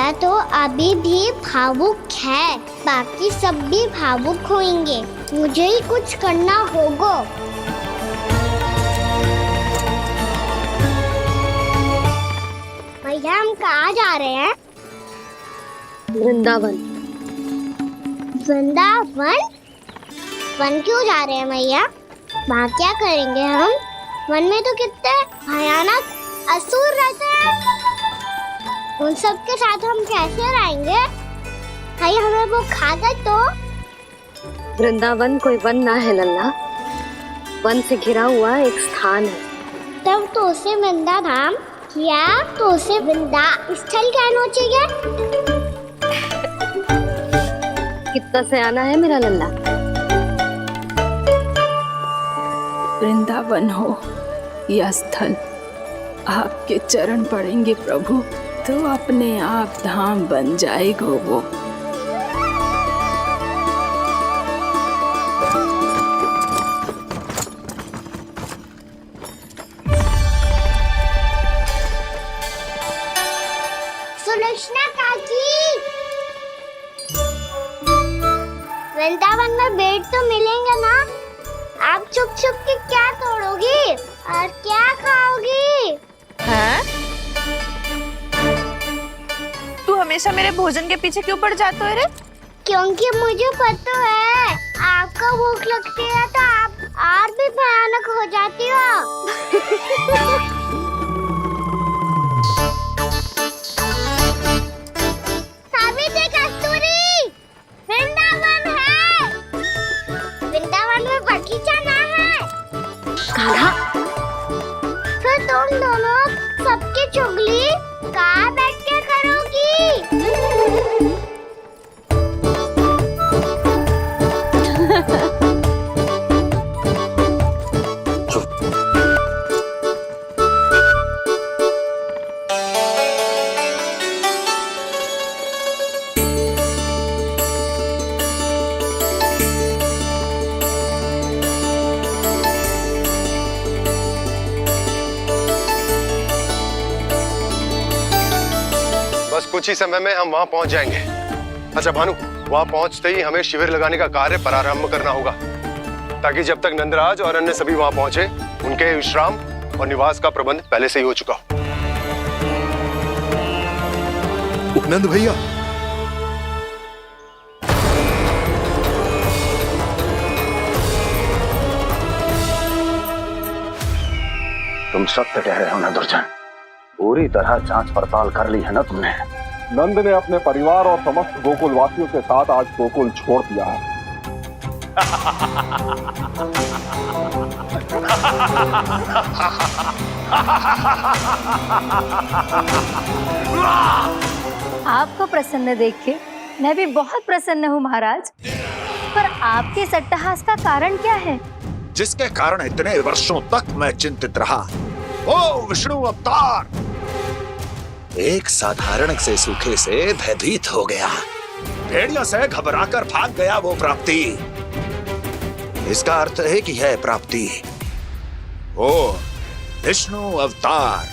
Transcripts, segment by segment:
भैया तो अभी भी भावुक है, बाकी सब भी भावुक होंगे। मुझे ही कुछ करना होगा। भैया हम कहाँ जा रहे हैं? वृंदावन। वृंदावन? वन क्यों जा रहे हैं भैया? वहाँ क्या करेंगे हम? वन में तो कितने भयानक असुर रहते हैं। उन सब के साथ हम कैसे रहेंगे? भैया हमें वो खा गए तो? वृंदावन कोई वन ना है लल्ला, वन से घिरा हुआ एक स्थान है। तब तो उसे वृंदा धाम या तो उसे वृंदा स्थल कहना चाहिए। कितना सयाना है मेरा लल्ला। वृंदावन हो या स्थल, आपके चरण पड़ेंगे प्रभु तो अपने आप धाम बन जाएगा वो। सुलक्षणा काकी, वृंदावन में बेट तो मिलेंगे ना? आप छुप छुप के क्या तोड़ोगी और क्या खाओगी? हाँ? तू हमेशा मेरे भोजन के पीछे क्यों पड़ जाता है रे? क्योंकि मुझे पता है आपको भूख लगती है तो आप और भी भयानक हो जाती हो। सावित्री, कस्तूरी, वृंदावन है। वृंदावन में बगीचा ना है। कान्हा, फिर तुम दोनों सबकी चुगली कहाँ बैठ के करोगी? बस कुछ ही समय में हम वहां पहुंच जाएंगे। अच्छा भानु, वहां पहुंचते ही हमें शिविर लगाने का कार्य प्रारंभ करना होगा, ताकि जब तक नंदराज और अन्य सभी वहां पहुंचे उनके विश्राम और निवास का प्रबंध पहले से ही हो चुका हो। उपनंद भैया, तुम सत्य कह रहे हो ना दुर्जन, पूरी तरह जांच पड़ताल कर ली है ना तुमने? नंद ने अपने परिवार और समस्त गोकुल वासियों के साथ आज गोकुल छोड़ दिया है। आपको प्रसन्न देख के मैं भी बहुत प्रसन्न हूँ महाराज, पर आपके इस अट्टहास का कारण क्या है? जिसके कारण इतने वर्षों तक मैं चिंतित रहा। ओ विष्णु अवतार! एक साधारण से सूखे से भयभीत हो गया, भेड़ियों से घबराकर भाग गया वो प्राप्ति। इसका अर्थ है कि यह प्राप्ति ओ विष्णु अवतार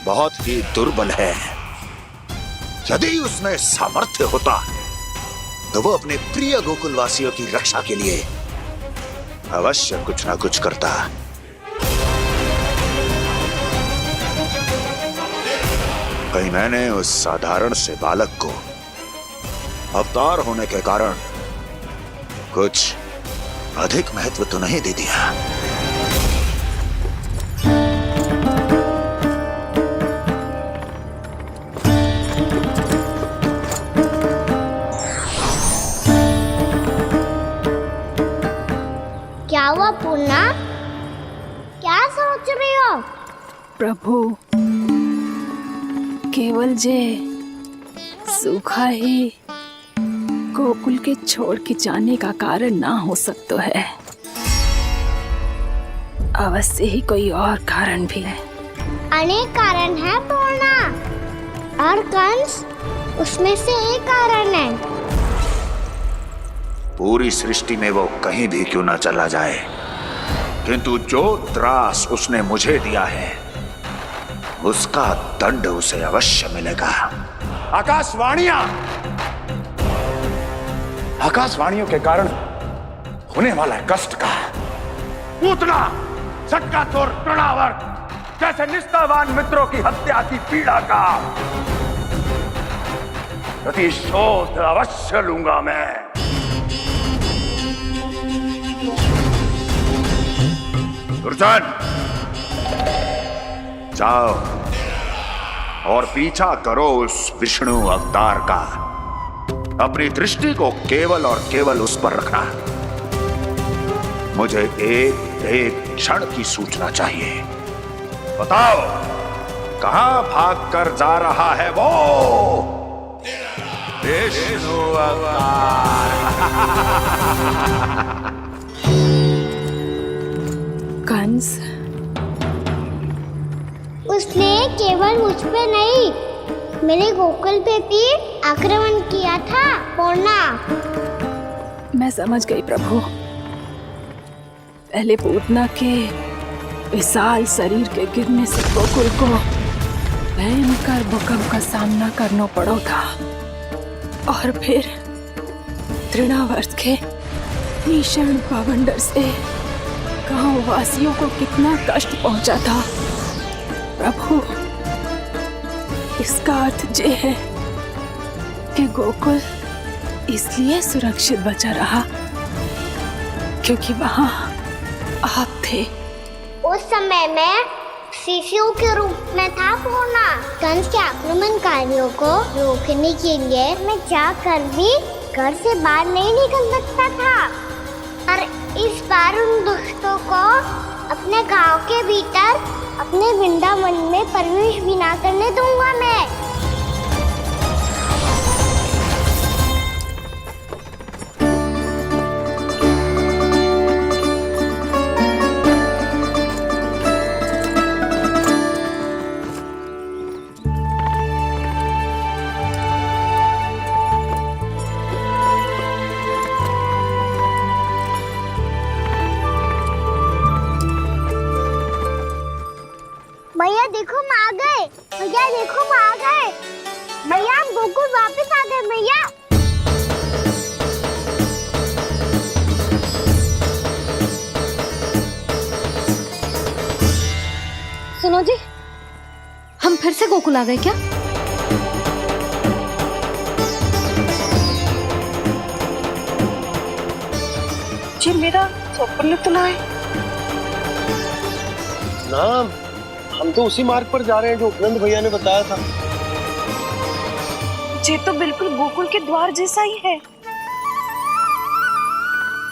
बहुत ही दुर्बल है। यदि उसमें सामर्थ्य होता तो वो अपने प्रिय गोकुलवासियों की रक्षा के लिए अवश्य कुछ ना कुछ करता। कहीं मैंने उस साधारण से बालक को अवतार होने के कारण कुछ अधिक महत्व तो नहीं दे दिया? क्या हुआ पूर्णा? क्या सोच रही हो? प्रभु, केवल जे सूखा ही गोकुल के छोड़ के जाने का कारण ना हो सकता है, अवश्य ही कोई और कारण भी है। अनेक कारण है पूर्णा, और कंस उसमें से एक कारण है। पूरी सृष्टि में वो कहीं भी क्यों ना चला जाए, किंतु जो त्रास उसने मुझे दिया है उसका दंड उसे अवश्य मिलेगा। आकाशवाणियों के कारण होने वाला कष्ट का पूतना सटका चोर तृणावर्त जैसे निष्ठावान मित्रों की हत्या की पीड़ा का प्रतिशोध अवश्य लूंगा मैं। दुर्जन, जाओ और पीछा करो उस विष्णु अवतार का। अपनी दृष्टि को केवल और केवल उस पर रखना। मुझे एक क्षण की सूचना चाहिए। बताओ कहां भागकर जा रहा है वो विष्णु अवतार? कंस, उसने केवल मुझ पे नहीं, मेरे गोकुल पे भी आक्रमण किया था पूर्णा। मैं समझ गई प्रभु। पहले पूतना के विशाल शरीर के गिरने से गोकुल को भयंकर भूकंप का सामना करना पड़ा था, और फिर तृणावर्त के भीषण पावंडर से गांव वासियों को कितना कष्ट पहुंचा था। प्रभु, इसका अर्थ ये है कि गोकुल इसलिए सुरक्षित बचा रहा क्योंकि वहां आप थे। उस समय मैं शिशु के रूप में था पूर्णा। कंस के आक्रमणकारियों को रोकने के लिए मैं जाकर भी घर से बाहर नहीं निकल सकता था, और इस बार उन दुष्टों को अपने गांव के भीतर अपने वृंदावन में प्रवेश भी ना करने दूंगा मैं। भैया देखो हम आ गए, भैया देखो हम आ गए, भैया हम गोकुल वापस आ गए भैया। सुनो जी, हम फिर से गोकुल आ गए क्या? जी मेरा स्वप्न तो ना है। ना, हम तो उसी मार्ग पर जा रहे हैं जो उपनंद भैया ने बताया था। ये तो बिल्कुल गोकुल के द्वार जैसा ही है।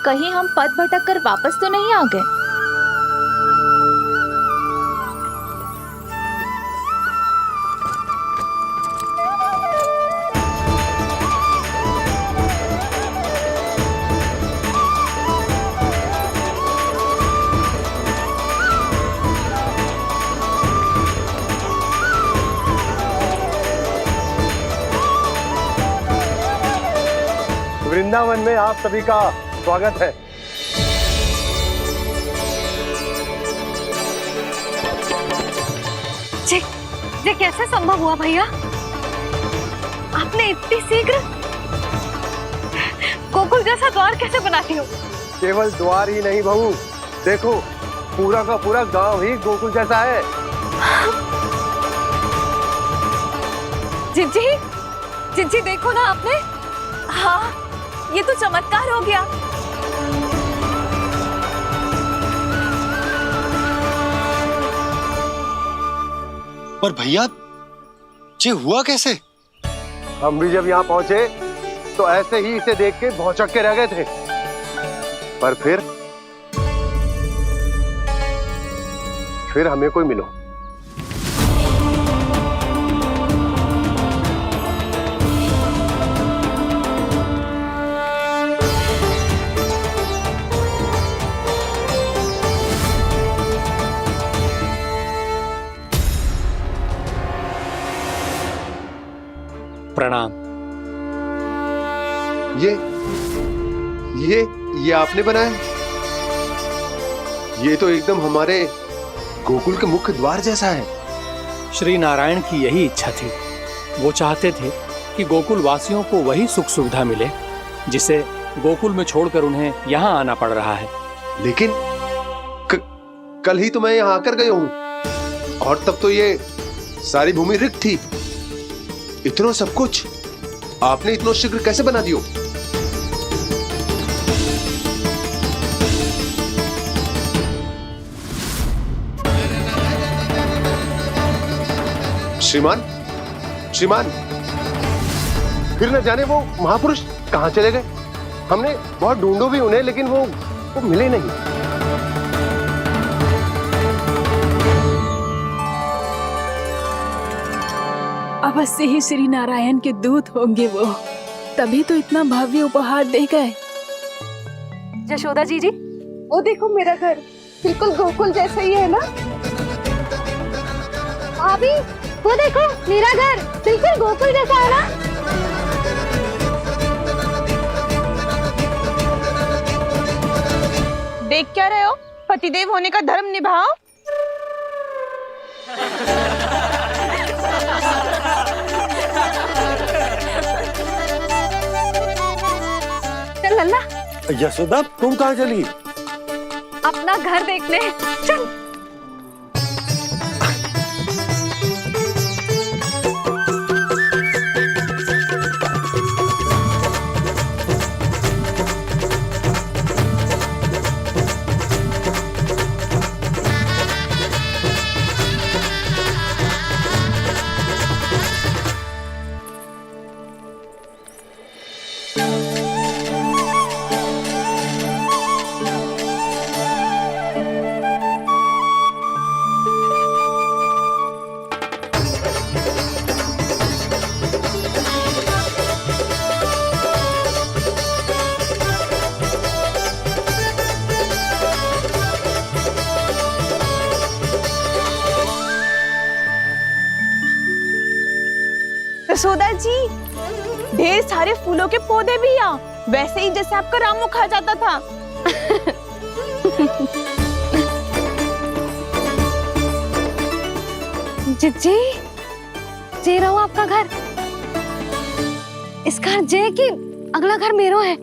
कहीं हम पथ भटक कर वापस तो नहीं आ गए? वृंदावन में आप सभी का स्वागत है। ये कैसे संभव हुआ भैया? आपने इतनी शीघ्र गोकुल जैसा द्वार कैसे बनाती हो? केवल द्वार ही नहीं बहू, देखो पूरा का पूरा गांव ही गोकुल जैसा है। जिज्जी, जिज्जी देखो ना आपने। हाँ, ये तो चमत्कार हो गया। पर भैया ये हुआ कैसे? हम भी जब यहाँ पहुंचे तो ऐसे ही इसे देख के भौचक के रह गए थे, पर फिर हमें कोई मिलो। प्रणाम। ये आपने बनाया? ये तो एकदम हमारे गोकुल के मुख्य द्वार जैसा है। श्री नारायण की यही इच्छा थी। वो चाहते थे ताकि गोकुल वासियों को वही सुख सुविधा मिले जिसे गोकुल में छोड़कर उन्हें यहाँ आना पड़ रहा है। लेकिन कल ही तो मैं यहाँ आकर गया हूँ और तब तो ये सारी भूमि रिक्त थी। इतना सब कुछ आपने इतना शीघ्र कैसे बना दियो? श्रीमान, श्रीमान, फिर न जाने वो महापुरुष कहां चले गए। हमने बहुत ढूंढो भी उन्हें, लेकिन वो मिले नहीं। अवश्य ही श्री नारायण के दूत होंगे वो, तभी तो इतना भव्य उपहार दे गए। यशोदा जी जी, वो देखो मेरा घर बिल्कुल गोकुल जैसा ही है ना। भाभी, वो देखो मेरा घर बिल्कुल गोकुल जैसा है ना। देख क्या रहे हो? पतिदेव होने का धर्म निभाओ। चल लल्ला, यशोदा तुम कहाँ चली? अपना घर देखने चल। यशोदा जी, ढेर सारे फूलों के पौधे भी यहाँ, वैसे ही जैसे आपका रामू खा जाता था। जी जे रहो आपका घर। इस घर जे की अगला घर मेरो है।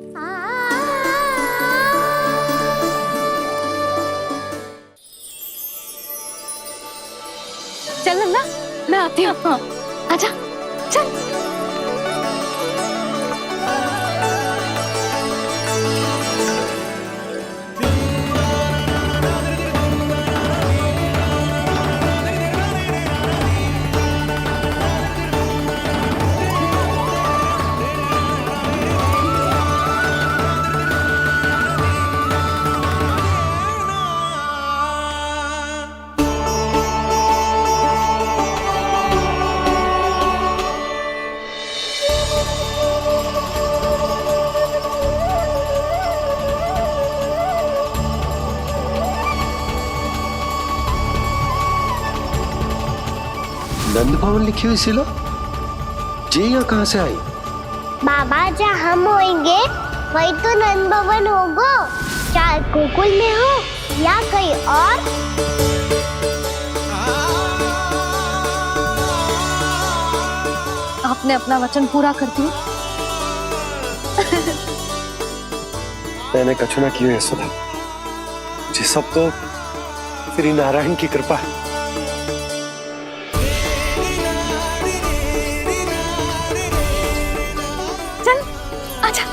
चल लल्ला, मैं आती हूँ। आजा चल। नंद भवन लिखी हुई सिलो, जी यहाँ कहाँ से आई? बाबा, जहाँ हम होंगे वही तो नंद भवन होगा। चाहे गोकुल में हो या कहीं और। आपने अपना वचन पूरा कर दिया। मैंने कछु ना किया यशोदा, ये सब तो श्री नारायण की कृपा है। चल आजा।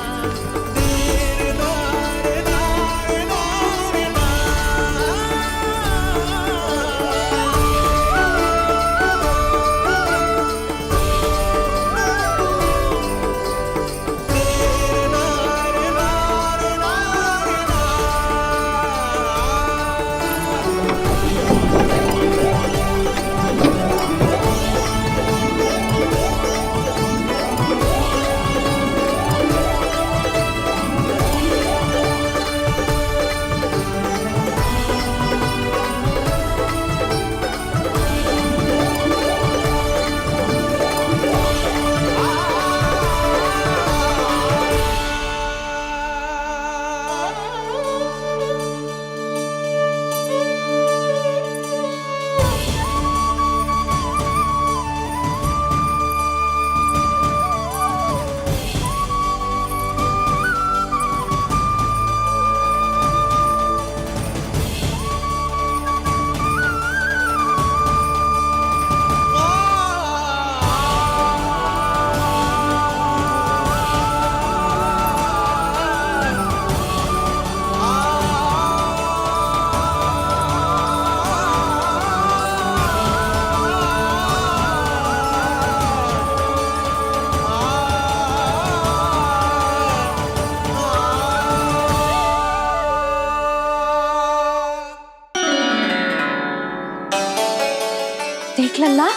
देख लल्ला,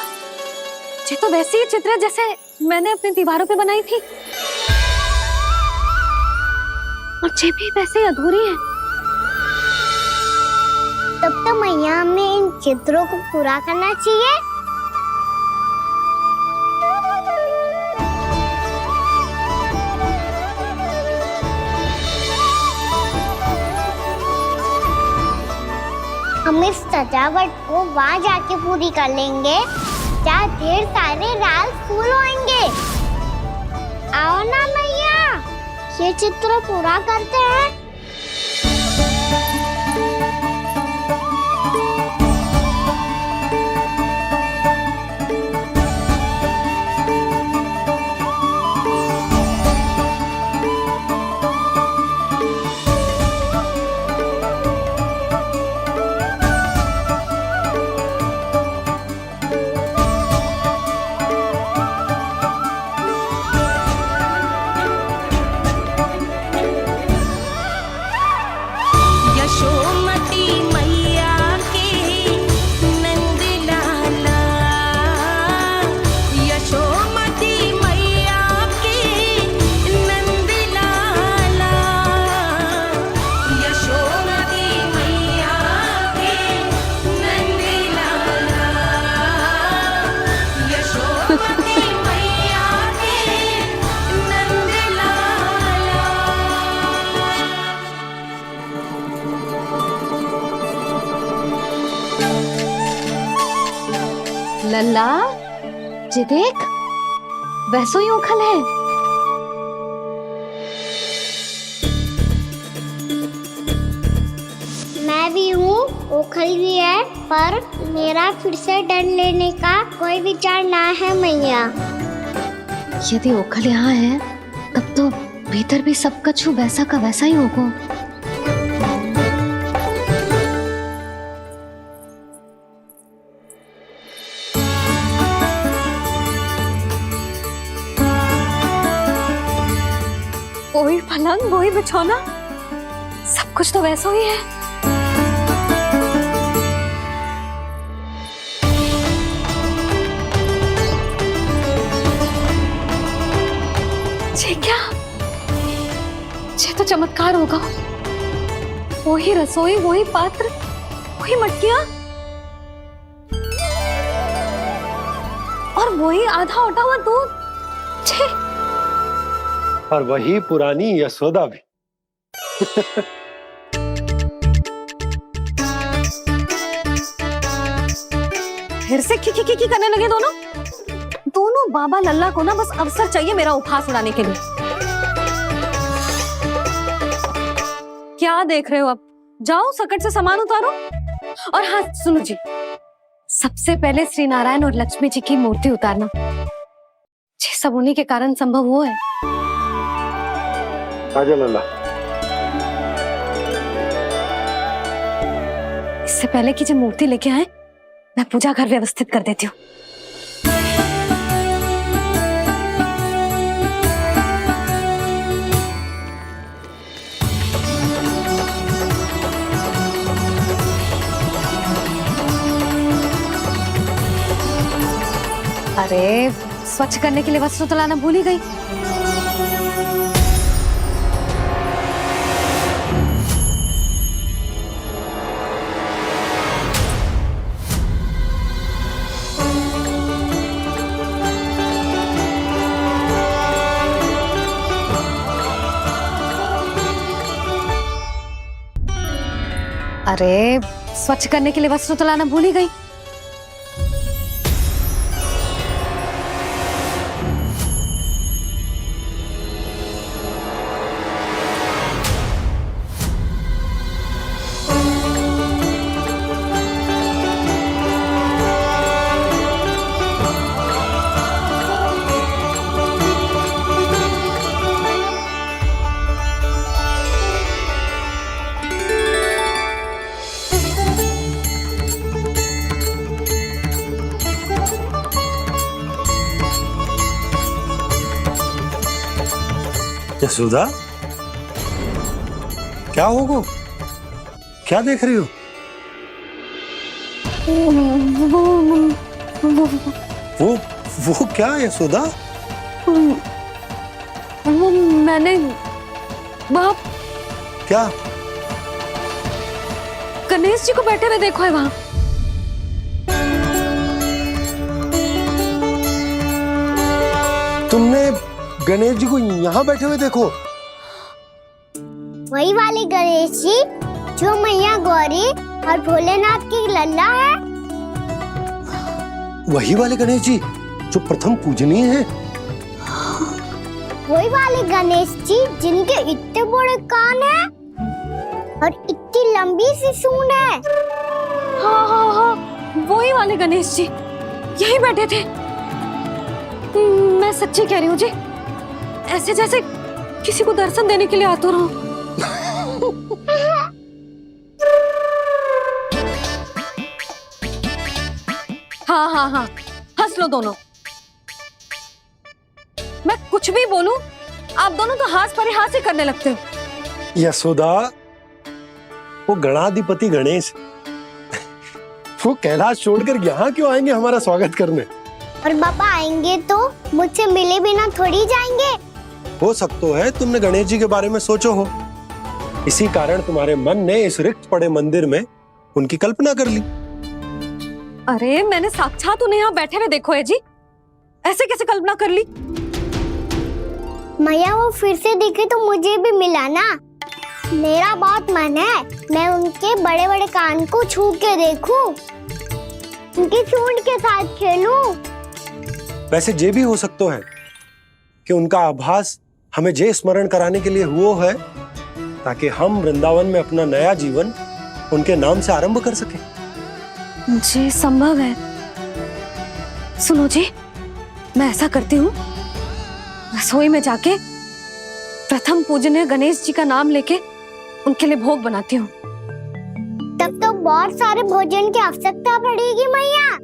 ये तो वैसी ही चित्र है जैसे मैंने अपनी दीवारों पे बनाई थी, और ये भी वैसे ही अधूरी है। तब तो मैया हमें इन चित्रों को पूरा करना चाहिए। हम इस सजावट को वहाँ जाके पूरी कर लेंगे जहाँ ढेर सारे लाल फूल होंगे। आओ ना मैया, ये चित्र पूरा करते हैं। लल्ला, ये देख, वैसो ही उखल है। मैं भी हूँ, ओखल भी है, पर मेरा फिर से डर लेने का कोई विचार ना है मैया। यदि ओखल यहाँ है, तब तो भीतर भी सब कछु वैसा का वैसा ही होगा। वही पलंग, वही बिछौना, सब कुछ तो वैसा ही है। ये क्या? ये तो चमत्कार होगा। वही रसोई, वही पात्र, वही मटकियां, और वही आधा उटा हुआ दूध। छे! और वही पुरानी यशोदा भी। फिर से की करने लगे दोनों बाबा लल्ला को ना बस अवसर चाहिए मेरा उपहास उड़ाने के लिए। क्या देख रहे हो? अब जाओ, सकट से सामान उतारो। और हाँ सुनो जी, सबसे पहले श्री नारायण और लक्ष्मी जी की मूर्ति उतारना। ये सब उन्हीं के कारण संभव हुआ है। आजा लल्ला। इससे पहले कि जो मूर्ति लेके आए, मैं पूजा घर व्यवस्थित कर देती हूँ। अरे, स्वच्छ करने के लिए वस्त्र तो लाना भूल ही गई। अरे, स्वच्छ करने के लिए वस्त्र तो लाना भूल ही गई। यशोदा, क्या होगा? क्या देख रही हो? वो क्या है यशोदा? वो मैंने वहाँ क्या? गणेश जी को बैठे हुए देखो है वहाँ। तुमने गणेश जी को यहाँ बैठे हुए देखो? वही वाले गणेश जी जो मैया गौरी और भोलेनाथ की लल्ला है। वही वाले गणेश जी जो प्रथम पूजनीय हैं? वही वाले गणेश जी जिनके इतने बड़े कान हैं और इतनी लंबी सी सूंड है। हाँ हाँ हाँ, वही वाले गणेश जी यही बैठे थे। मैं सच्ची कह रही हूँ जी, ऐसे जैसे किसी को दर्शन देने के लिए आतुर हूँ। हाँ हाँ हाँ, हंस लो दोनों। मैं कुछ भी बोलूं, आप दोनों तो हाथ परिहास ही करने लगते हो। यशोदा, वो गणाधिपति गणेश वो कैलाश छोड़कर यहाँ क्यों आएंगे हमारा स्वागत करने? और पापा आएंगे तो मुझसे मिले बिना थोड़ी जाएंगे। हो सकता है तुमने गणेश जी के बारे में सोचो हो, इसी कारण तुम्हारे मन ने इस रिक्त पड़े मंदिर में उनकी कल्पना कर ली। अरे मैंने साक्षात उन्हें यहाँ बैठे हुए देखो है जी, ऐसे कैसे कल्पना कर ली? मैया वो फिर से दिखे तो मुझे भी मिला ना। मेरा बहुत मन है मैं उनके बड़े बड़े कान को छू के देखूं, उनकी सूंड के साथ खेलूं। वैसे ये भी हो सकता है कि उनका आभास हमें जे स्मरण कराने के लिए हुआ है ताकि हम वृंदावन में अपना नया जीवन उनके नाम से आरंभ कर सके। जी संभव है। सुनो जी, मैं ऐसा करती हूँ, रसोई में जाके प्रथम पूजनीय गणेश जी का नाम लेके उनके लिए भोग बनाती हूँ। तब तो बहुत सारे भोजन की आवश्यकता पड़ेगी मैया,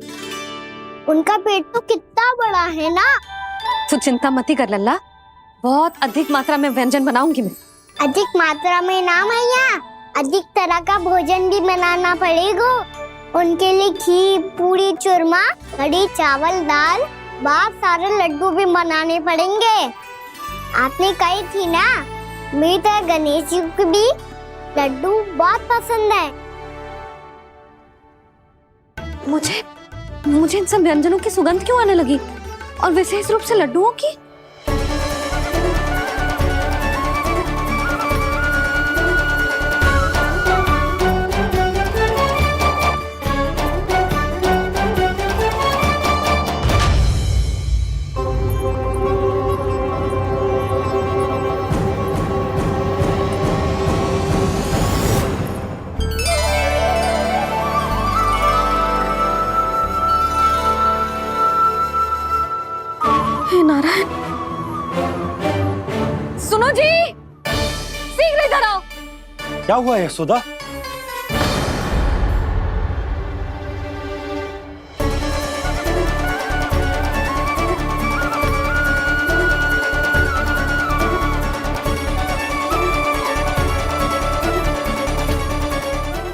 उनका पेट तो कितना बड़ा है ना। तू चिंता मत कर लल्ला, बहुत अधिक मात्रा में व्यंजन बनाऊंगी मैं। अधिक मात्रा में ना मैया, अधिक तरह का भोजन भी बनाना पड़ेगा। उनके लिए खीर, पूरी, चूरमा, कढ़ी, चावल, दाल, बहुत सारे लड्डू भी बनाने पड़ेंगे। आपने कही थी ना, मेरी तरह गणेश जी को भी लड्डू बहुत पसंद है। मुझे इन सब व्यंजनों की सुगंध क्यों आने लगी, और विशेष रूप से लड्डुओं की? नारायण, सुनो जी, शीघ्र इधर आओ। क्या हुआ यशोदा?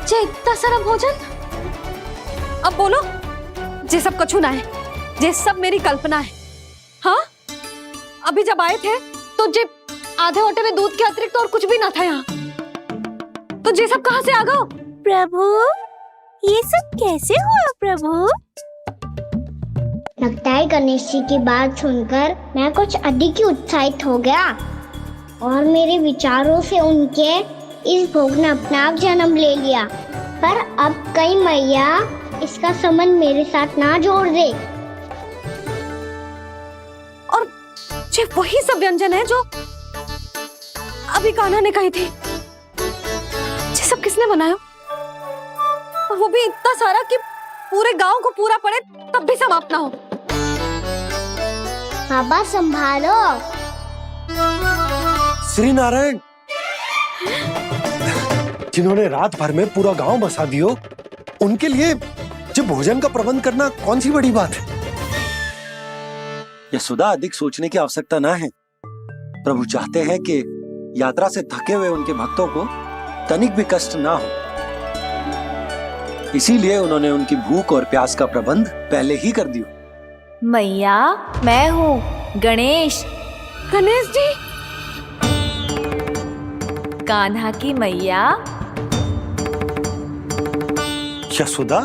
जे इतना सारा भोजन, अब बोलो, जे सब कछु ना है, जे सब मेरी कल्पना है। हाँ, अभी जब आए थे तो जे आधे ओटे में दूध के अतिरिक्त और कुछ भी ना था यहाँ, तो जे सब कहाँ से आ गए? प्रभु, ये सब कैसे हुआ प्रभु? लगता है गणेश जी की बात सुनकर मैं कुछ अधिक ही उत्साहित हो गया और मेरे विचारों से उनके इस भोग ने अपना आप जन्म ले लिया। पर अब कहीं मैया इसका संबंध मेरे साथ ना जोड़ दे। और ये वही सब व्यंजन है जो अभी कान्हा ने कही थी। ये सब किसने बनाया? और वो भी इतना सारा कि पूरे गांव को पूरा पड़े तब भी समाप्त ना हो। बाबा संभालो। श्री नारायण, जिन्होंने रात भर में पूरा गांव बसा दियो, उनके लिए जो भोजन का प्रबंध करना कौन सी बड़ी बात है? यशोदा, अधिक सोचने की आवश्यकता ना है। प्रभु चाहते हैं कि यात्रा से थके हुए उनके भक्तों को तनिक भी कष्ट ना हो। इसीलिए उन्होंने उनकी भूख और प्यास का प्रबंध पहले ही कर दिया। मैया, मैं हूँ गणेश, गणेश जी, कान्हा की मैया। यशोदा,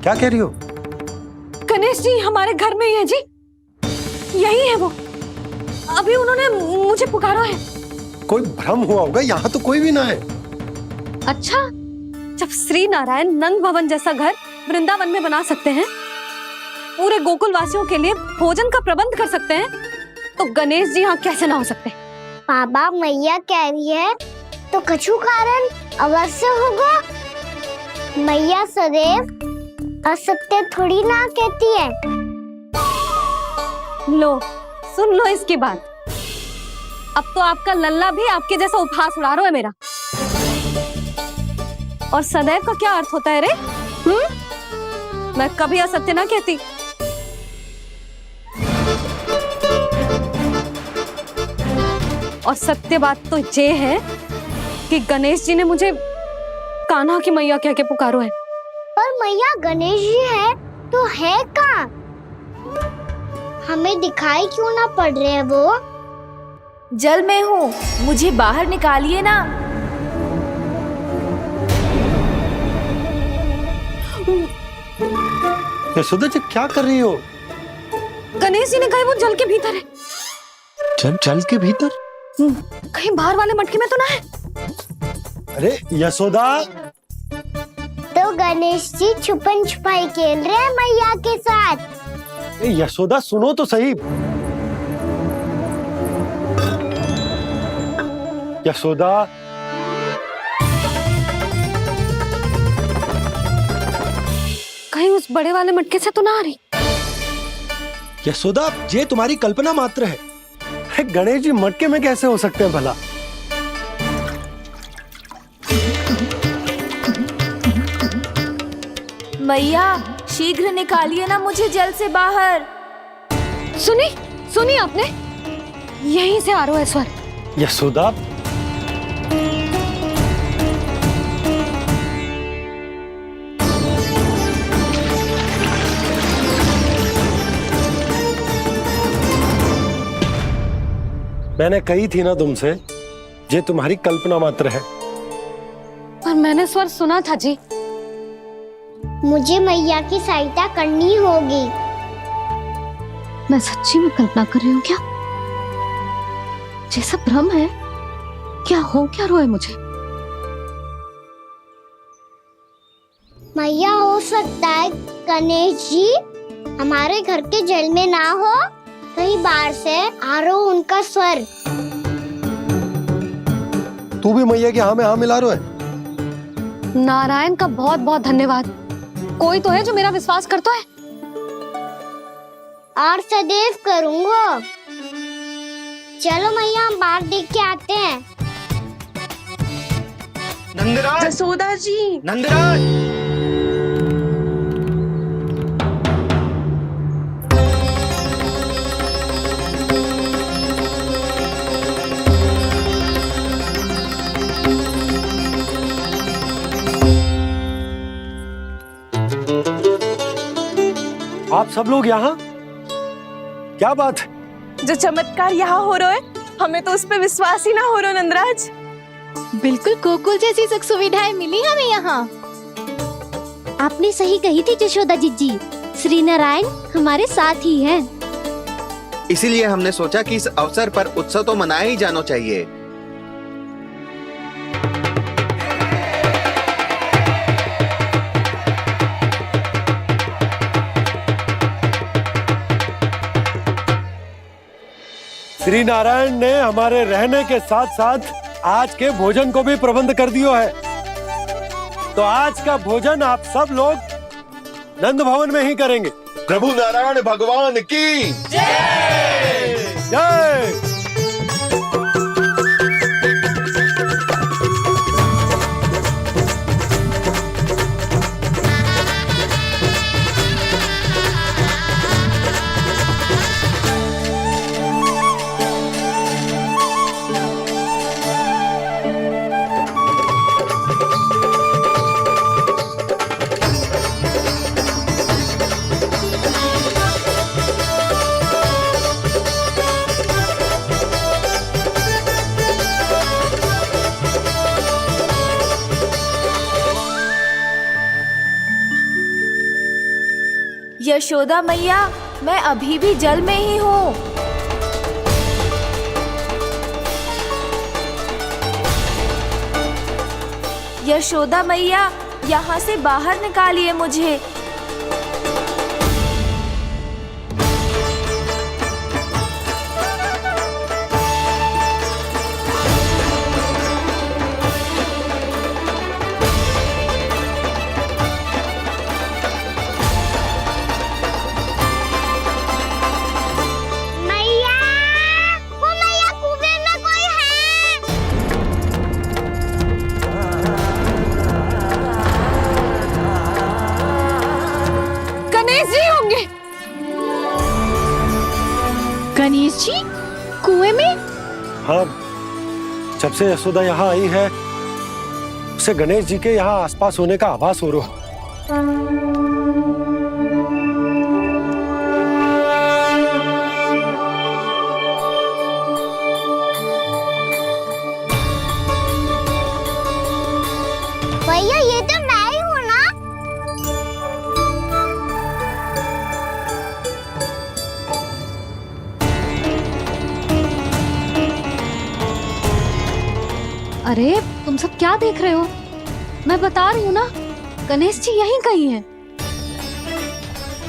क्या कह रही हो? गणेश जी हमारे घर में ही है जी, यही है वो। अभी उन्होंने मुझे पुकारा है। कोई भ्रम हुआ होगा, यहाँ तो कोई भी ना है। अच्छा, जब श्री नारायण नंद भवन जैसा घर वृंदावन में बना सकते हैं, पूरे गोकुल वासियों के लिए भोजन का प्रबंध कर सकते हैं, तो गणेश जी यहाँ कैसे ना हो सकते? बाबा, मैया कह रही है तो कछु कारण अवश्य होगा। मैया सदैव असत्य थोड़ी ना कहती है। लो, सुन लो इसकी बात। अब तो आपका लल्ला भी आपके जैसा उपहास उड़ा रहा है मेरा। और सदैव का क्या अर्थ होता है रे? मैं कभी असत्य ना कहती। और सत्य बात तो ये है कि गणेश जी ने मुझे कान्हा की मैया कह के पुकारो है। पर मैया गणेश जी है तो है कहाँ? हमें दिखाई क्यों ना पड़ रहे हैं वो? जल में हूँ, मुझे बाहर निकालिए ना। यशोदा जी, क्या कर रही हो? गणेश जी ने कहा वो जल के भीतर है। जल के भीतर? कहीं बाहर वाले मटके में तो ना है? अरे यशोदा! तो गणेश जी छुपन छुपाई खेल रहे हैं मैया के साथ। यशोदा, सुनो तो सही। यशोदा, कहीं उस बड़े वाले मटके से तो ना आ रही? यशोदा, ये तुम्हारी कल्पना मात्र है। गणेश जी मटके में कैसे हो सकते हैं भला? मैया, शीघ्र निकालिए ना मुझे जल से बाहर। सुनी आपने? यहीं से आ रहा है स्वर। यशोदा, मैंने कही थी ना तुमसे, ये तुम्हारी कल्पना मात्र है। पर मैंने स्वर सुना था जी। मुझे मैया की सहायता करनी होगी। मैं सच्ची में कल्पना कर रही हूँ क्या? जैसा भ्रम है क्या? हो क्या रहा है मुझे? मैया, हो सकता है गणेश जी हमारे घर के जल में ना हो, कहीं बाहर से आ रहा हो उनका स्वर। तू भी मैया के हाँ में हाँ मिला रहा है। नारायण का बहुत बहुत धन्यवाद। कोई तो है जो मेरा विश्वास करता है। और सदैव करूंगा। चलो मैया, हम बाहर देख के आते हैं। नंदराज, यशोदा जी, नंदराज! आप सब लोग यहाँ? क्या बात है? जो चमत्कार यहाँ हो रहा है, हमें तो उस पे विश्वास ही ना हो रहा नंदराज। बिल्कुल गोकुल जैसी सुख सुविधाएं मिली हमें यहाँ। आपने सही कही थी यशोदा जीजी, श्री नारायण हमारे साथ ही हैं। इसीलिए हमने सोचा कि इस अवसर पर उत्सव तो मनाया ही जाना चाहिए। श्री नारायण ने हमारे रहने के साथ साथ आज के भोजन को भी प्रबंध कर दिया है। तो आज का भोजन आप सब लोग नंद भवन में ही करेंगे। प्रभु नारायण भगवान की जय जय। यशोदा मैया, मैं अभी भी जल में ही हूँ। यशोदा मैया, यहाँ से बाहर निकालिए मुझे। मैया, वो मैया कुएं में कोई है। गणेश जी होंगे। गणेश जी कुएं में? हाँ, जब से यशोदा यहाँ आई है उसे गणेश जी के यहाँ आसपास होने का आभास हो रहा। भैया ये तो मैं ही हूँ ना। अरे तुम सब क्या देख रहे हो? मैं बता रही हूँ ना, गणेश जी यहीं कहीं हैं।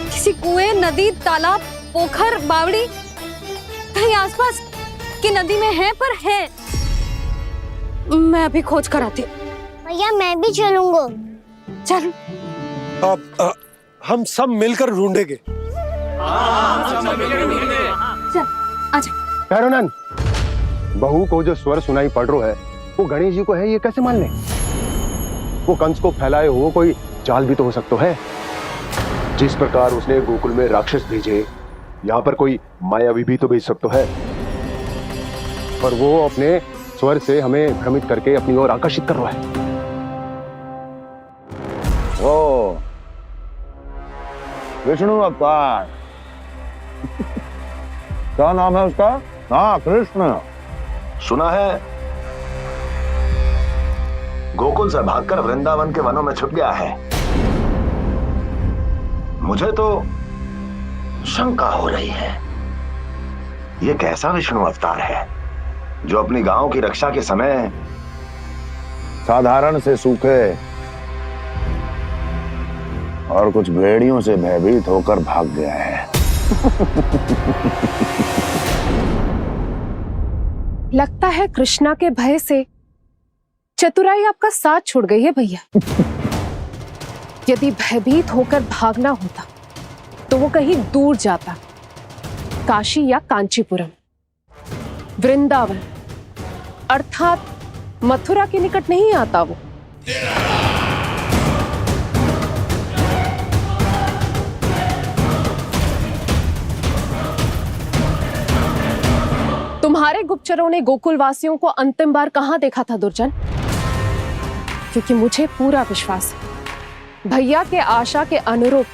किसी कुएं, नदी, तालाब, पोखर, बावड़ी कहीं आसपास की नदी में है, पर है। मैं अभी खोज कर आती हूँ। भैया मैं भी चलूंगा। चल। अब हम सब मिलकर ढूंढेंगे। चल आजा। पैरोनन, बहू को जो स्वर सुनाई पड़ रहा है वो गणेश जी को है, ये कैसे मान ले? वो कंस को फैलाए हुए कोई चाल भी तो हो सकता है। जिस प्रकार उसने गोकुल में राक्षस भेजे, यहाँ पर कोई मायावी भी तो भेज सकता है। पर वो अपने स्वर से हमें भ्रमित करके अपनी ओर आकर्षित कर रहा है। ओ विष्णु अवतार। क्या नाम है उसका? हाँ, कृष्ण। सुना है गोकुल से भागकर वृंदावन के वनों में छुप गया है। मुझे तो शंका हो रही है, ये कैसा विष्णु अवतार है जो अपनी गांव की रक्षा के समय साधारण से सूखे और कुछ भेड़ियों से भयभीत होकर भाग गया है। लगता है कृष्णा के भय से चतुराई आपका साथ छोड़ गई है भैया। यदि भयभीत होकर भागना होता तो वो कहीं दूर जाता, काशी या कांचीपुरम, वृंदावन अर्थात मथुरा के निकट नहीं आता वो। तुम्हारे गुप्तचरों ने गोकुल वासियों को अंतिम बार कहां देखा था दुर्जन? क्योंकि मुझे पूरा विश्वास है भैया के आशा के अनुरूप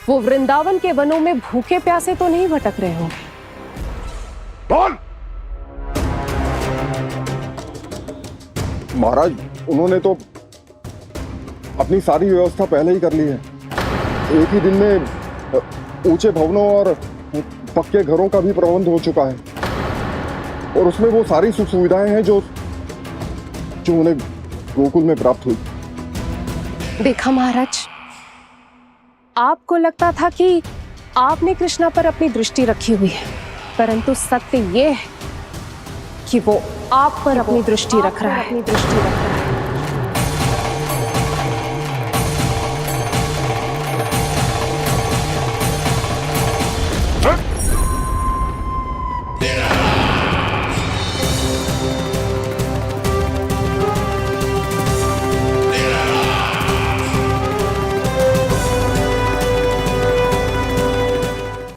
वो वृंदावन के वनों में भूखे प्यासे तो नहीं भटक रहे होंगे। बोल। महाराज, उन्होंने तो अपनी सारी व्यवस्था पहले ही कर ली है। एक ही दिन में ऊंचे भवनों और पक्के घरों का भी प्रबंध हो चुका है, और उसमें वो सारी सुख सुविधाएं हैं जो उन्हें गोकुल में प्राप्त हुई। देखा महाराज, आपको लगता था कि आपने कृष्णा पर अपनी दृष्टि रखी हुई है, परंतु सत्य ये है कि वो आप पर अपनी दृष्टि रख रहा है।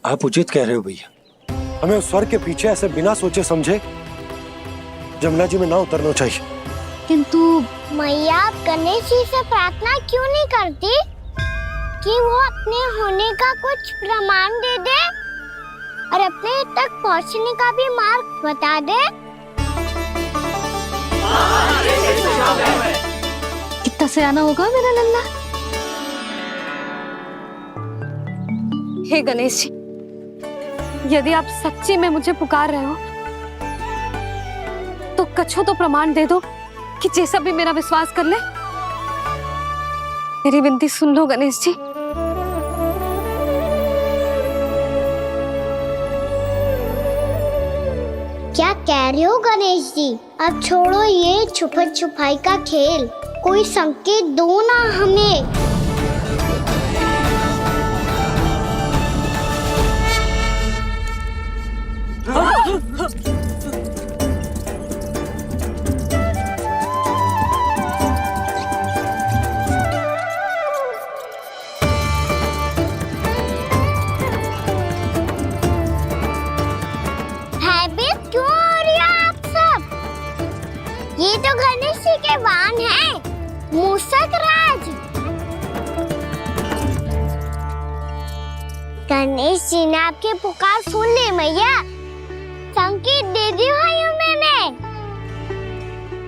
आप उचित कह रहे हो भैया, हमें उस स्वर के पीछे ऐसे बिना सोचे समझे जमुना जी में ना उतरना चाहिए। किंतु मैया, आप गणेश जी से प्रार्थना क्यों नहीं करती कि वो अपने होने का कुछ प्रमाण दे दे और अपने तक पहुंचने का भी मार्ग बता दे? कितना सयाना होगा मेरा लल्ला। हे गणेश जी, यदि आप सच्ची में मुझे पुकार रहे हो तो कछो तो प्रमाण दे दो कि जैसा भी मेरा विश्वास कर ले। मेरी विनती सुन लो गणेश जी। क्या कह रहे हो गणेश जी? अब छोड़ो ये छुपन छुपाई का खेल, कोई संकेत दो ना हमें। भयभीत क्यों हो रही हो आप सब? ये तो गणेश जी के वाहन हैं, मूषक राज। गणेश जी ने आपके पुकार सुन ली मैया, संकेत दे दी भाइयों मैंने।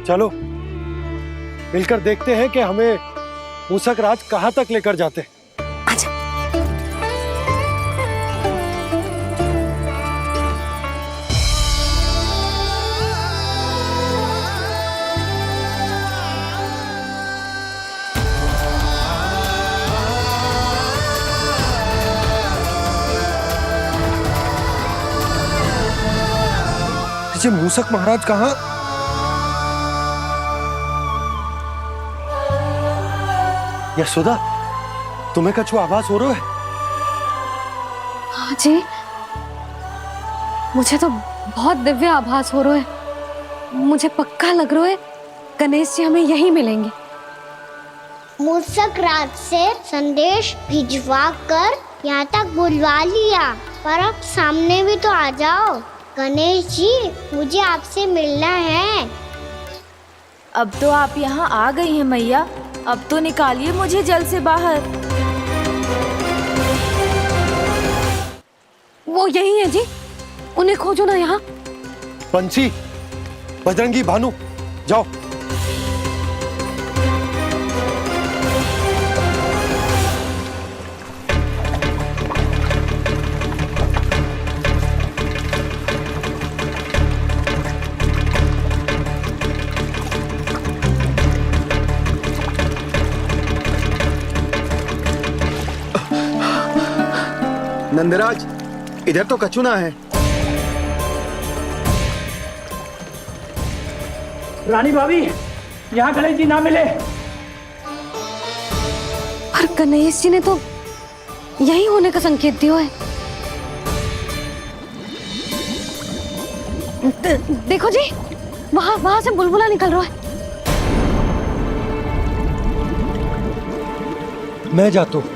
चलो मिलकर देखते हैं कि हमें मूषक राज कहाँ तक लेकर जाते हैं। ये मूषक महाराज कहाँ? यशोदा, तुम्हें कछु आभास हो रहा है? हाँ जी, मुझे तो बहुत दिव्य आभास हो रहा है। मुझे पक्का लग रहा है गणेश जी हमें यहीं मिलेंगे। मूषक राज से संदेश भिजवा कर यहाँ तक बुलवा लिया, पर अब सामने भी तो आ जाओ। गणेश जी, मुझे आपसे मिलना है। अब तो आप यहाँ आ गई हैं मैया, अब तो निकालिए मुझे जल से बाहर। वो यही है जी, उन्हें खोजो ना यहाँ। पंछी, बजरंगी, भानु, जाओ। नंदराज, इधर तो कछुना है। रानी भाभी, यहाँ गणेश जी ना मिले। पर गणेश जी ने तो यही होने का संकेत दिया है। देखो जी, वहां से बुलबुला निकल रहा है। मैं जाता हूँ।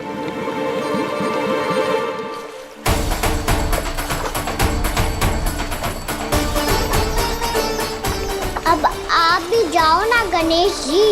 अब आप भी जाओ ना गणेश जी।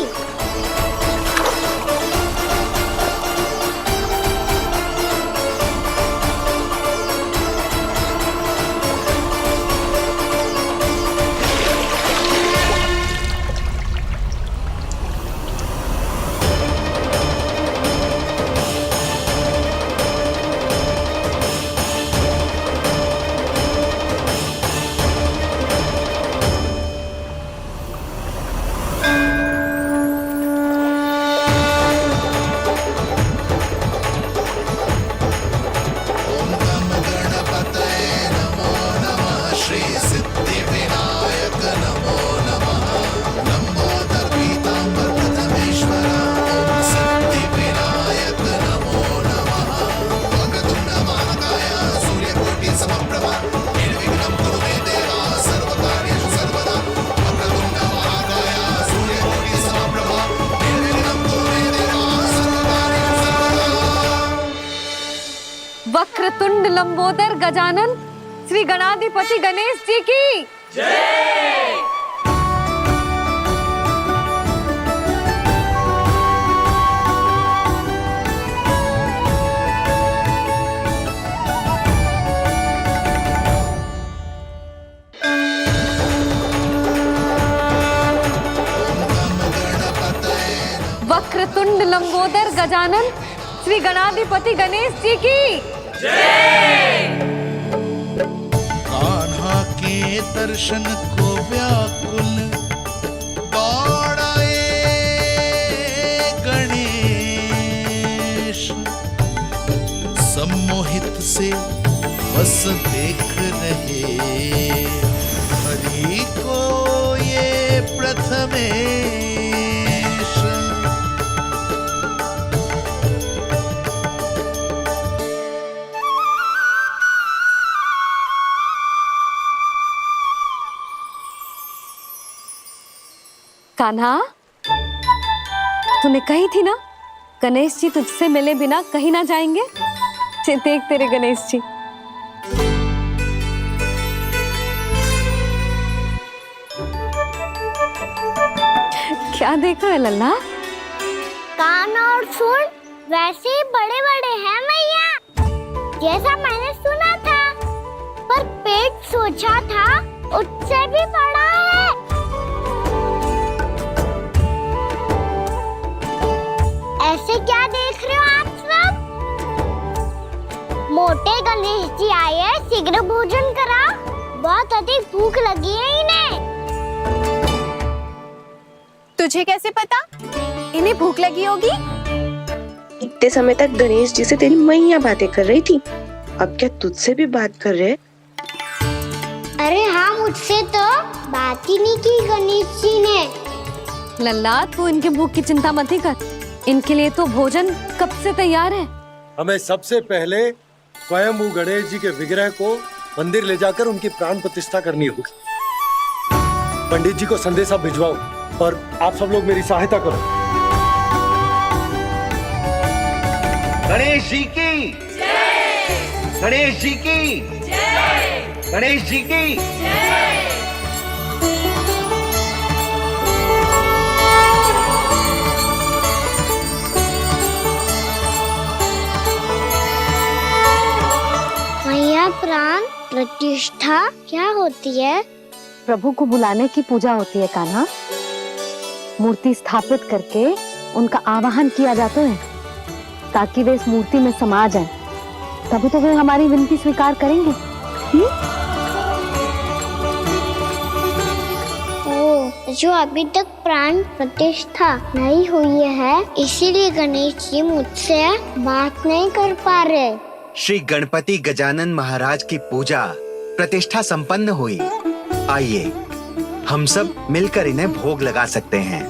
वक्रतुंड लंबोदर गजानन श्री गणाधिपति गणेश जी की जय। वक्रतुंड लंबोदर गजानन श्री गणाधिपति गणेश जी की कान्हा के दर्शन को व्याकुल दौड़ाए गणेश, सम्मोहित से बस देख रहे हरि को ये प्रथमेश। कान्हा, तूने कही थी ना गणेश जी तुझसे मिले बिना कहीं ना जाएंगे। देख तेरे गणेश जी। क्या देख रहा है लल्ला? कान और सुन वैसे ही बड़े बड़े हैं मैया, जैसा मैंने सुना था, पर पेट सोचा था उससे भी बड़ा है। ऐसे क्या देख रहे हो आप सब? मोटे गणेश जी आए हैं, शीघ्र भोजन करा, बहुत अधिक भूख लगी है इन्हें। तुझे कैसे पता इन्हें भूख लगी होगी? इतने समय तक गणेश जी से तेरी मैया बातें कर रही थी, अब क्या तुझसे भी बात कर रहे? अरे हाँ, मुझसे तो बात ही नहीं की गणेश जी ने। लल्ला, तू इनके भूख की चिंता मत ही कर, इनके लिए तो भोजन कब से तैयार है। हमें सबसे पहले स्वयं गणेश जी के विग्रह को मंदिर ले जाकर उनकी प्राण प्रतिष्ठा करनी होगी। पंडित जी को संदेशा भिजवाओ और आप सब लोग मेरी सहायता करो। गणेश जी की जय, गणेश जी की जय, गणेश जी की जय। मैया, प्राण प्रतिष्ठा क्या होती है? प्रभु को बुलाने की पूजा होती है कान्हा। मूर्ति स्थापित करके उनका आवाहन किया जाता है ताकि वे इस मूर्ति में समा जाएं। तभी तो वे हमारी विनती स्वीकार करेंगे। जो अभी तक प्राण प्रतिष्ठा नहीं हुई है, इसीलिए गणेश जी मुझसे बात नहीं कर पा रहे। श्री गणपति गजानन महाराज की पूजा प्रतिष्ठा संपन्न हुई। आइए हम सब मिलकर इन्हें भोग लगा सकते हैं।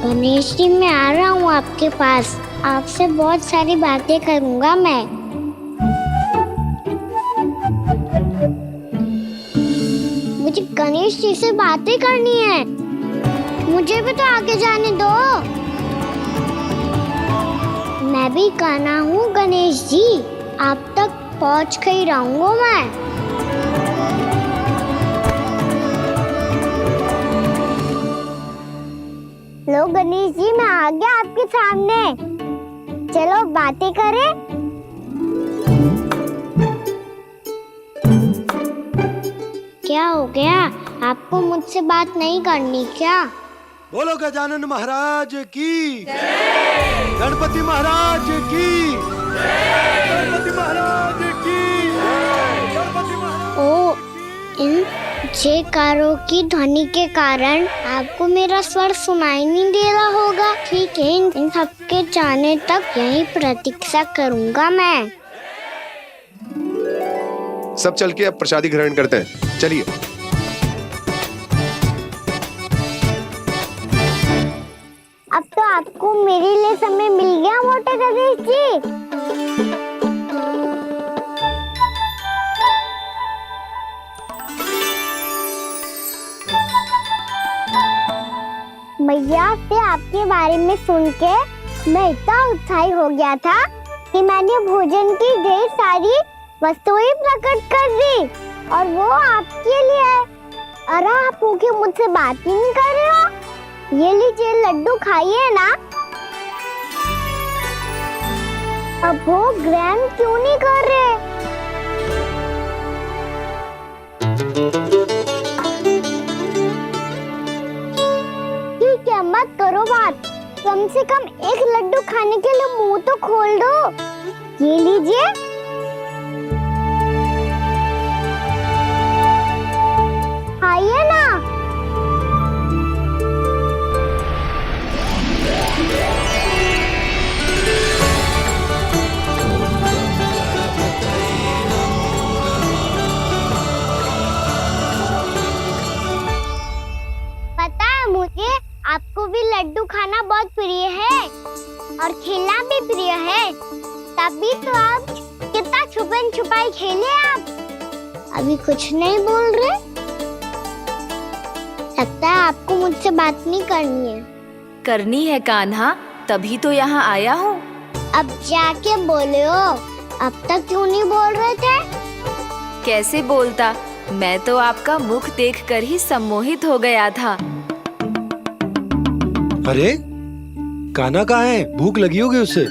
गणेश जी, मैं आ रहा हूँ आपके पास, आपसे बहुत सारी बातें करूँगा मैं। मुझे गणेश जी से बातें करनी है, मुझे भी तो आगे जाने दो। मैं भी कान्हा हूँ गणेश जी, आप तक पहुँच कर ही रहूँगा मैं। लो गणेश जी, मैं आ गया आपके सामने, चलो बातें करें। क्या हो गया, आपको मुझसे बात नहीं करनी क्या? बोलो गजानन महाराज की जय, गणपति महाराज की जय, गणपति महाराज की जय, गणपति महाराज। ओ, इन जयकारों की ध्वनि के कारण आपको मेरा स्वर सुनाई नहीं दे रहा होगा। ठीक है, इन सबके जाने तक यही प्रतीक्षा करूंगा मैं। सब चल के अब प्रसादी ग्रहण करते हैं, चलिए। अब तो आपको मेरे लिए समय मिल गया मोटे गणेश जी। मैया से आपके बारे में सुन के मैं इतना उत्साही हो गया था कि मैंने भोजन की ढेर सारी वस्तुएं प्रकट कर दी, और वो आपके लिए। अरे आप भूखे मुझसे बात ही नहीं कर रहे हो। ये लीजिए लड्डू, खाइए ना। अब वो ग्रैंड क्यों नहीं कर रहे? ठीक है, मत करो बात। कम से कम एक लड्डू खाने के लिए मुंह तो खोल दो। ये लीजिए। खाइए ना। पता है मुझे, आपको भी लड्डू खाना बहुत प्रिय है और खेलना भी प्रिय है। तभी तो आप कितना छुपन छुपाई खेले आप। अभी कुछ नहीं बोल रहे? लगता है आपको मुझसे बात नहीं करनी है। करनी है कान्हा, तभी तो यहाँ आया हूँ। अब जाके बोलो। अब तक क्यों नहीं बोल रहे थे? कैसे बोलता, मैं तो आपका मुख देखकर ही सम्मोहित हो गया था। अरे कान्हा कहाँ है? भूख लगी होगी उसे।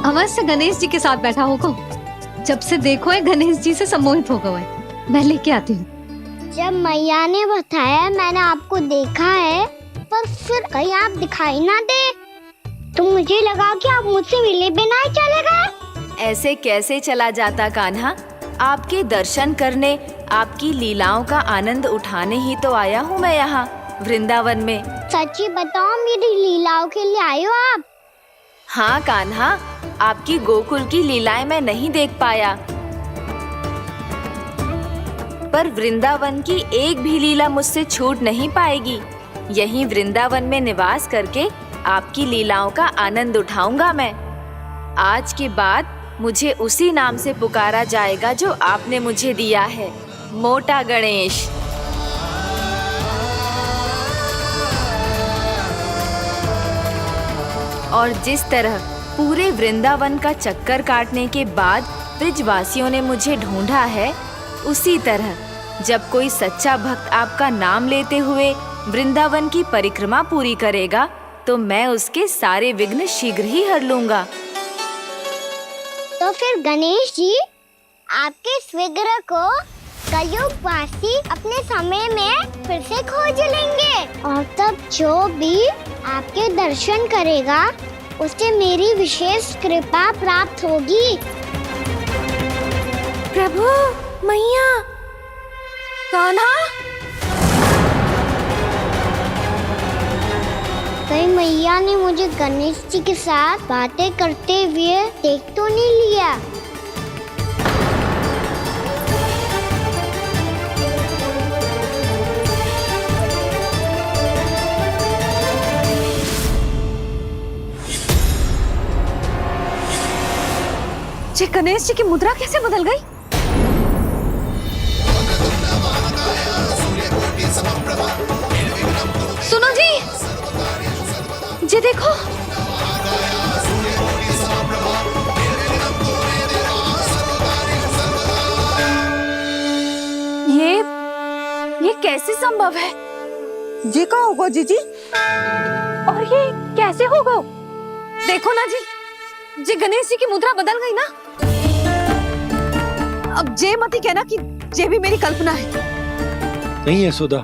अवश्य गणेश जी के साथ बैठा होगा। जब से देखो है गणेश जी से सम्मोहित हो गए। मैं लेके आती हूँ। जब मैया ने बताया मैंने आपको देखा है, पर फिर कहीं आप दिखाई ना दे, तो मुझे लगा कि आप मुझसे मिले बिना ही चले गए। ऐसे कैसे चला जाता कान्हा? आपके दर्शन करने, आपकी लीलाओं का आनंद उठाने ही तो आया हूँ मैं यहाँ वृंदावन में। सच्ची बताओ, मेरी लीलाओं के लिए आए हो आप? हाँ कान्हा, आपकी गोकुल की लीलाएं मैं नहीं देख पाया, पर वृंदावन की एक भी लीला मुझसे छूट नहीं पाएगी। यहीं वृंदावन में निवास करके आपकी लीलाओं का आनंद उठाऊंगा मैं। आज के बाद मुझे उसी नाम से पुकारा जाएगा जो आपने मुझे दिया है, मोटा गणेश। और जिस तरह पूरे वृंदावन का चक्कर काटने के बाद ब्रिजवासियों ने मुझे ढूंढा है, उसी तरह जब कोई सच्चा भक्त आपका नाम लेते हुए वृंदावन की परिक्रमा पूरी करेगा, तो मैं उसके सारे विघ्न शीघ्र ही हर लूंगा। तो फिर गणेश जी, आपके इस विग्रह को कलयुगवासी अपने समय में फिर से खोज लेंगे, और तब जो भी आपके दर्शन करेगा उसे मेरी विशेष कृपा प्राप्त होगी। प्रभु, मैया, कान्हा। कहीं मैया ने मुझे गणेश जी के साथ बातें करते हुए देख तो नहीं लिया? जी गणेश जी की मुद्रा कैसे बदल गई? सुनो जी, जी देखो। ये कैसे संभव है? जी का होगा जीजी? और ये कैसे होगा? देखो ना जी, जी गणेश जी की मुद्रा बदल गई ना। अब जे मत ही कहना कि जे भी मेरी कल्पना है। नहीं यशोदा,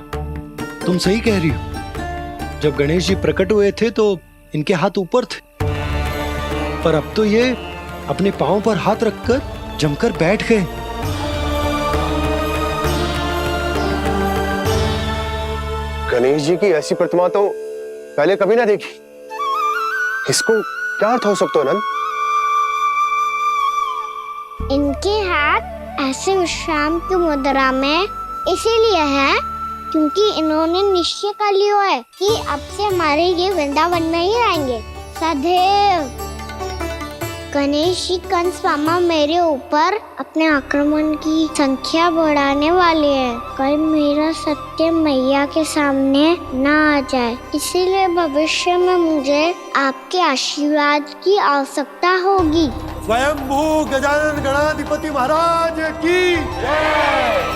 तुम सही कह रही हो। जब गणेश जी प्रकट हुए थे तो इनके हाथ ऊपर थे, पर अब तो ये अपने पांव पर हाथ रखकर जमकर बैठ गए। गणेश जी की ऐसी प्रतिमा तो पहले कभी ना देखी। इसको क्या अर्थ हो सकता है नंद? इनके हाथ ऐसे विश्राम की मुद्रा में इसीलिए है क्योंकि इन्होंने निश्चय कर लिया है कि अब से हमारे ये वृंदावन में ही रहेंगे सदैव। गणेश जी कंस मामा मेरे ऊपर अपने आक्रमण की संख्या बढ़ाने वाले हैं, कहीं मेरा सत्य मैया के सामने ना आ जाए। इसीलिए भविष्य में मुझे आपके आशीर्वाद की आवश्यकता होगी। स्वयंभू गजानन गणाधिपति महाराज की जय।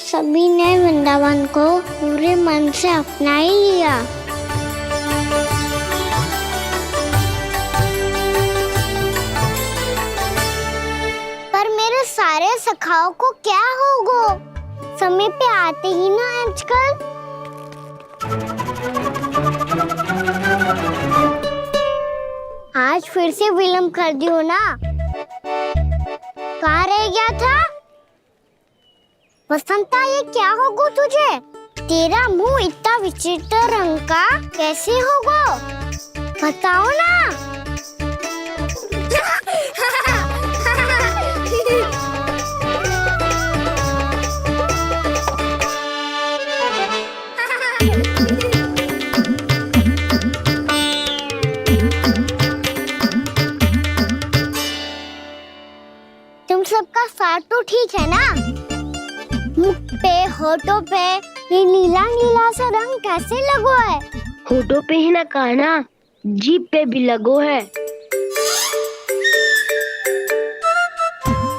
सभी ने वृंदावन को पूरे मन से अपना ही लिया। पर मेरे सारे सखाओं को क्या होगा? समय पे आते ही ना आजकल। आज फिर से विलम्ब कर दियो ना। कहाँ रह गया था? वसंता, ये क्या होगा तुझे? तेरा मुंह इतना विचित्र रंग का कैसे होगा? बताओ ना। तुम सबका साथ तो ठीक है ना? मुख पे, होठों पे ये नीला नीला सा रंग कैसे लगो है? होठों पे ही ना काना, जीभ पे भी लगो है।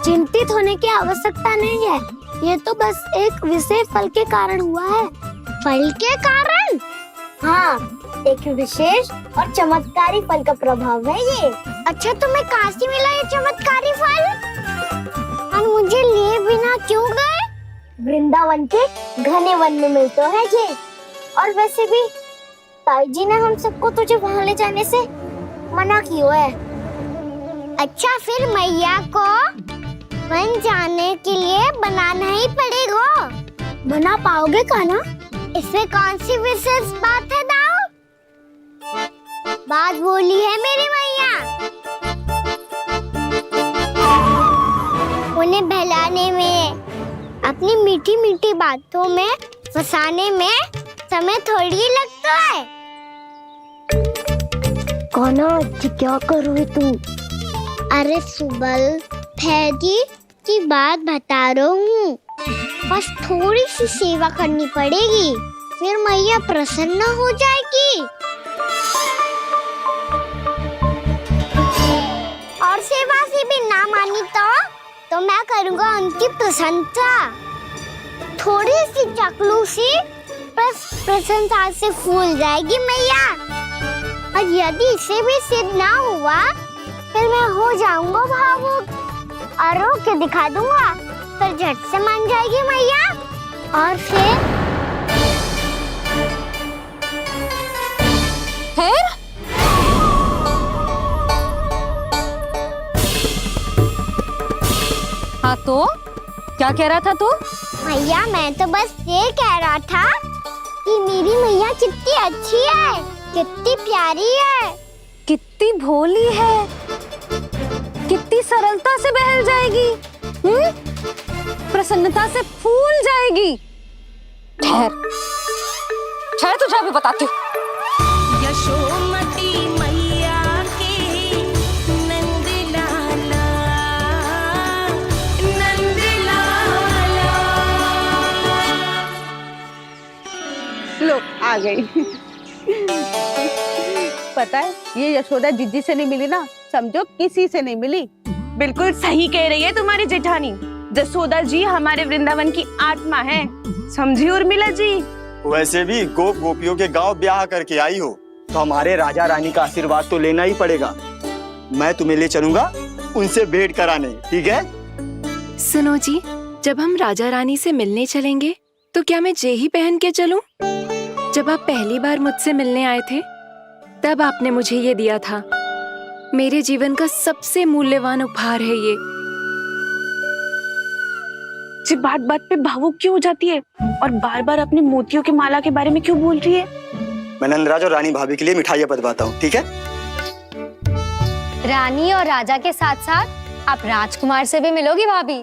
चिंतित होने की आवश्यकता नहीं है। ये तो बस एक विशेष फल के कारण हुआ है। फल के कारण? हाँ, एक विशेष और चमत्कारी फल का प्रभाव है ये। अच्छा, तुम्हें कहाँ से मिला ये चमत्कारी फल? और मुझे लिए बिना क्यों गए? वृंदावन के घने वन में मिलते है ये। और वैसे भी ताई जी ने हम सबको तुझे वहाँ ले जाने से मना किया है। अच्छा, फिर मैया को वन जाने के लिए बनाना ही पड़ेगा। बना पाओगे कान्हा? इसमें कौन सी विशेष बात है दाऊ? बात बोली है मेरी मैया। उन्हें बहलाने में, अपनी मीठी मीठी बातों में फंसाने में समय थोड़ी लगता है। कान्हा, क्या करोगे तुम? अरे सुबल, फैजी की बात बता रहा हूँ। बस थोड़ी सी सेवा करनी पड़ेगी, फिर मैया प्रसन्न हो जाएगी। और सेवा से भी ना मानी तो मैं करूँगा उनकी प्रशंसा। थोड़ी सी चकलूसी बस प्रशंसा से फूल जाएगी मैया। और यदि इसे भी सिद्ध ना हुआ, फिर मैं हो जाऊंगा भावुक और रो के दिखा दूंगा। फिर झट से मान जाएगी मैया। और फिर हाँ, तो क्या कह रहा था तू? मैया, मैं तो बस ये कह रहा था कि मेरी मैया कितनी अच्छी है, कितनी प्यारी है, कितनी भोली है, कितनी सरलता से बहल जाएगी, प्रसन्नता से फूल जाएगी। ठहर ठहर, तुझे अभी बताती हूँ। यशोमती मैया के नंद लाला, नंद लाला। लो, आ गई। पता है, ये यशोदा जीजी से नहीं मिली ना, समझो किसी से नहीं मिली। बिल्कुल सही कह रही है तुम्हारी जेठानी। यशोदा जी हमारे वृंदावन की आत्मा है, समझी उर्मिला जी? वैसे भी गोप गोपियों के गांव ब्याह करके आई हो, तो हमारे राजा रानी का आशीर्वाद तो लेना ही पड़ेगा। मैं तुम्हें ले चलूंगा उनसे भेंट कराने, ठीक है? सुनो जी, जब हम राजा रानी से मिलने चलेंगे तो क्या मैं जे ही पहन के चलूं? जब आप पहली बार मुझसे मिलने आए थे, तब आपने मुझे ये दिया था। मेरे जीवन का सबसे मूल्यवान उपहार है ये। जी बात बात पे भावुक क्यों हो जाती है और बार बार अपनी मोतियों की माला के बारे में क्यों बोल रही है? मैं नंदराज और रानी भाभी के लिए मिठाइयाँ बंटवाता हूँ, ठीक है? रानी और राजा के साथ साथ आप राजकुमार से भी मिलोगी भाभी।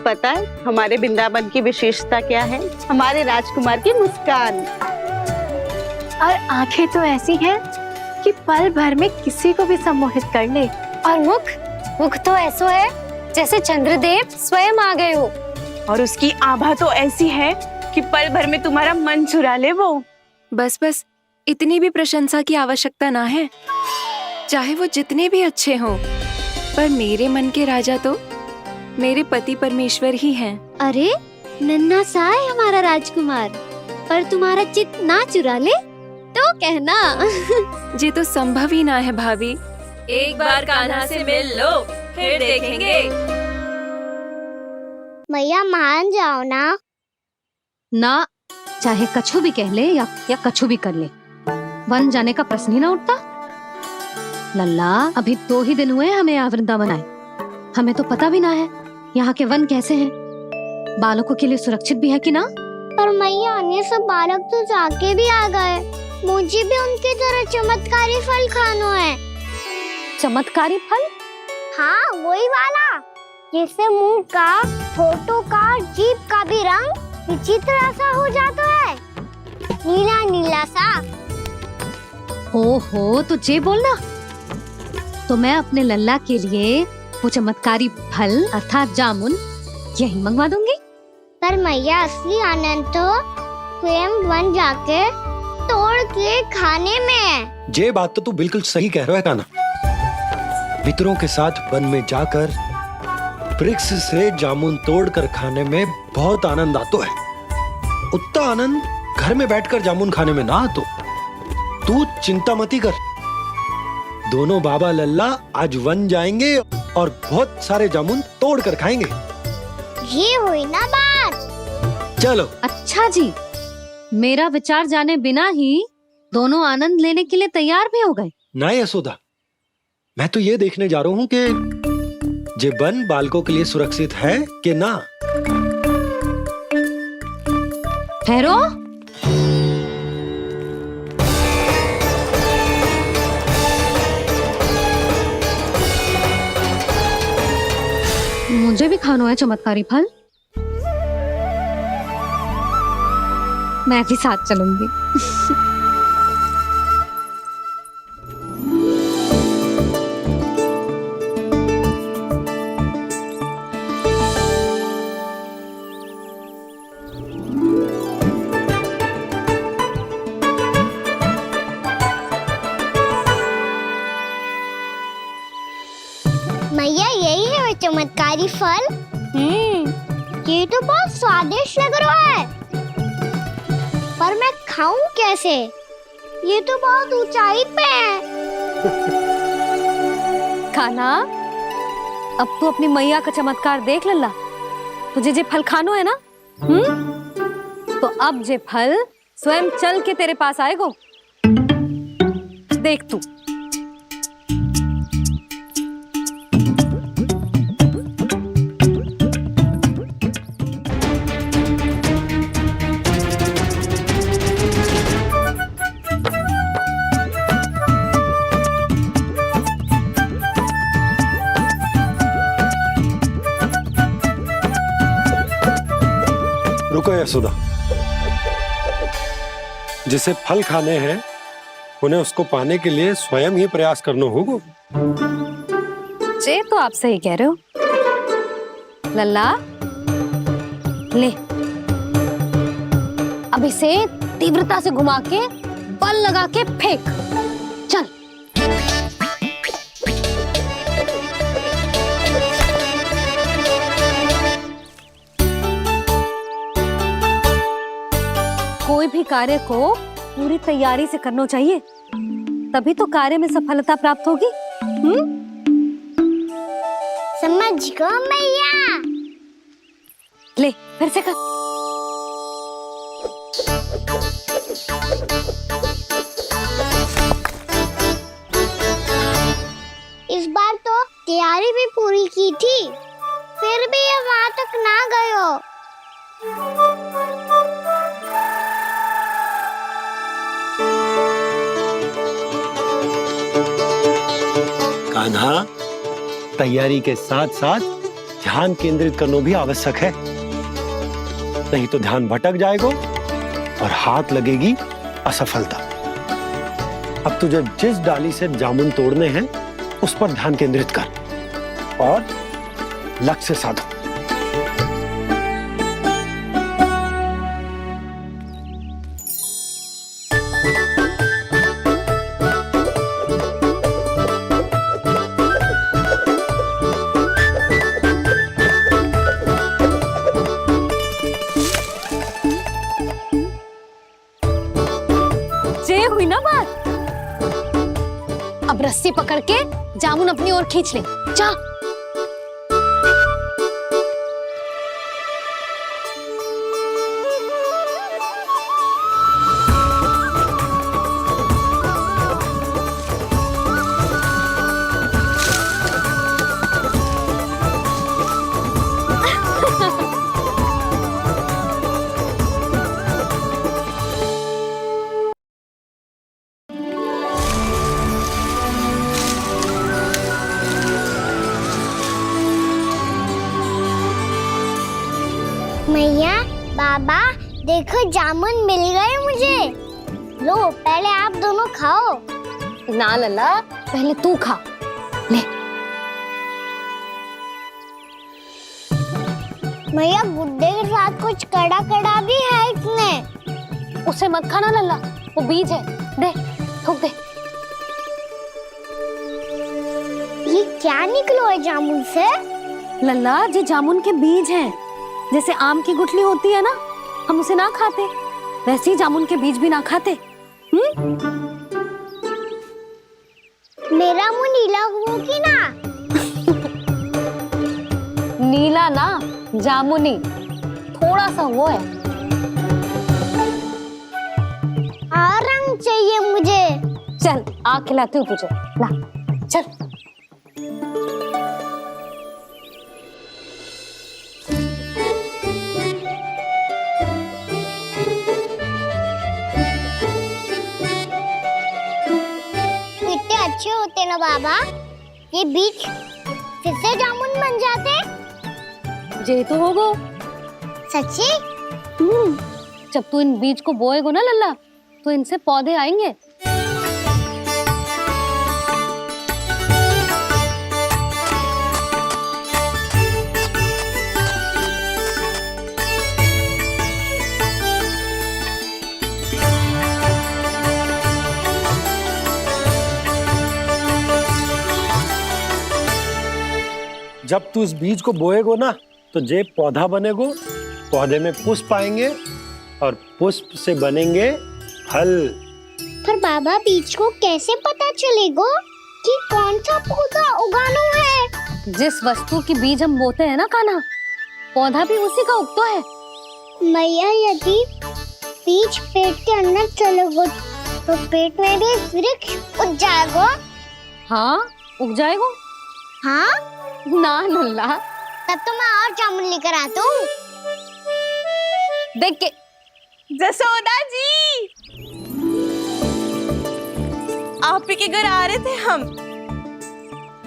पता है हमारे वृंदावन की विशेषता क्या है? हमारे राजकुमार की मुस्कान। और आंखें तो ऐसी हैं कि पल भर में किसी को भी सम्मोहित कर ले। और मुख तो ऐसा है जैसे चंद्रदेव स्वयं आ गए हो। और उसकी आभा तो ऐसी है कि पल भर में तुम्हारा मन चुरा ले वो। बस बस, इतनी भी प्रशंसा की आवश्यकता ना है। चाहे वो जितने भी अच्छे हों, पर मेरे मन के राजा तो मेरे पति परमेश्वर ही हैं। अरे, नन्हा सा है हमारा राजकुमार, पर तुम्हारा चित ना चुरा ले तो कहना। ये तो संभव ही ना है भाभी। एक बार कान्हा से मिल लो, फिर देखेंगे। मैया मान जाओ ना। ना, चाहे कछु भी कह ले या कछु भी कर ले, वन जाने का प्रश्न ही ना उठता। लल्ला, अभी 2 ही दिन हुए हमें यहाँ वृंदावन आए, हमें तो पता भी ना है यहाँ के वन कैसे हैं, बालकों के लिए सुरक्षित भी है कि ना। पर मैया अन्य सब बालक तो जाके भी आ गए, मुझे भी उनकी तरह चमत्कारी फल खाना है। चमत्कारी फल? हाँ, वही वाला जिससे मुंह का, होठों का, जीभ का भी रंग विचित्र सा हो जाता है, नीला नीला सा। ओहो, तो जे बोलना। तो मैं अपने लल्ला के लिए वो चमत्कारी फल अर्थात जामुन यही मंगवा दूंगी। पर मैया असली आनंद तो स्वयं वन जाके तोड़ के खाने में है। ये बात तो तू बिल्कुल सही कह रहा है कान्हा। मित्रों के साथ वन में जाकर वृक्ष से जामुन तोड़कर खाने में बहुत आनंद आता है। उतना आनंद घर में बैठकर जामुन खाने में ना आतो। तू चिंता मती कर, दोनों बाबा लल्ला आज वन जाएंगे और बहुत सारे जामुन तोड़कर खाएंगे। ये हुई ना बात। चलो। अच्छा जी, मेरा विचार जाने बिना ही दोनों आनंद लेने के लिए तैयार भी हो गए। ना यशोदा, मैं तो ये देखने जा रहा हूँ कि ये वन बालकों के लिए सुरक्षित है कि ना। ठहरो। मुझे भी खाना है चमत्कारी फल, मैं भी साथ चलूंगी। मैया यही है वो चमत्कारी फल। ये तो बहुत स्वादिष्ट लग रहा है, पर मैं खाऊं कैसे? ये तो बहुत ऊंचाई पे है। कान्हा, अब तू अपनी मैया का चमत्कार देख लल्ला। तुझे जे फल खानो है ना, तो अब जे फल स्वयं चल के तेरे पास आएगो। देख तू। रुको यशोदा, जिसे फल खाने हैं उन्हें उसको पाने के लिए स्वयं ही प्रयास करना होगा। जे तो आप सही कह रहे हो लल्ला। ले, अब इसे तीव्रता से घुमा के बल लगा के फेंक। चल। कोई भी कार्य को पूरी तैयारी से करना चाहिए, तभी तो कार्य में सफलता प्राप्त होगी। समझ गो मैया। ले, फिर से कर। इस बार तो तैयारी भी पूरी की थी, फिर भी ये वहां तक ना गए हो। कान्हा, तैयारी के साथ साथ ध्यान केंद्रित करना भी आवश्यक है, नहीं तो ध्यान भटक जाएगा और हाथ लगेगी असफलता। अब तुझे जिस डाली से जामुन तोड़ने हैं उस पर ध्यान केंद्रित कर और लक्ष्य साधो। रस्सी पकड़ के जामुन अपनी ओर खींच ले। जा। मैया, बाबा, देखो जामुन मिल गए मुझे। लो, पहले आप दोनों खाओ। ना लल्ला, पहले तू खा। ले। मैया, गुड्डे के साथ कुछ कड़ा कड़ा भी है इसमें। उसे मत खाना लल्ला, वो बीज है। दे, थूक दे। ये क्या निकलो है जामुन से? लल्ला, ये जामुन के बीज हैं। जैसे आम की गुठली होती है ना, हम उसे ना खाते, वैसे ही जामुन के बीज भी ना खाते। मेरा मुंह नीला हुआ कि ना? नीला ना, जामुनी, थोड़ा सा वो है। और रंग चाहिए मुझे। चल, आ खिलाती हूँ तुझे। ला, चल। अच्छे होते ना बाबा, ये बीज फिर से जामुन बन जाते। जे तो होगो। सच्ची? जब तू इन बीज को बोएगो ना लल्ला, तो इनसे पौधे आएंगे। जब तू इस बीज को बोएगो ना, तो जे पौधा बनेगो, पौधे में पुष्प आएंगे और पुष्प से बनेंगे फल। पर बाबा, बीज को कैसे पता चलेगा कि कौन सा पौधा उगाना है? जिस वस्तु की बीज हम बोते हैं ना कान्हा, पौधा भी उसी का उगता है। मैया, यदि बीज पेट के अंदर चलेगा, तो पेट में भी वृक्ष उग जाएगा। हाँ, उग जाएगा। हाँ? ना लल्ला, तब तो मैं और जामुन लेकर आता हूँ। देख के। जसोदा जी, आप ही के घर आ रहे थे हम।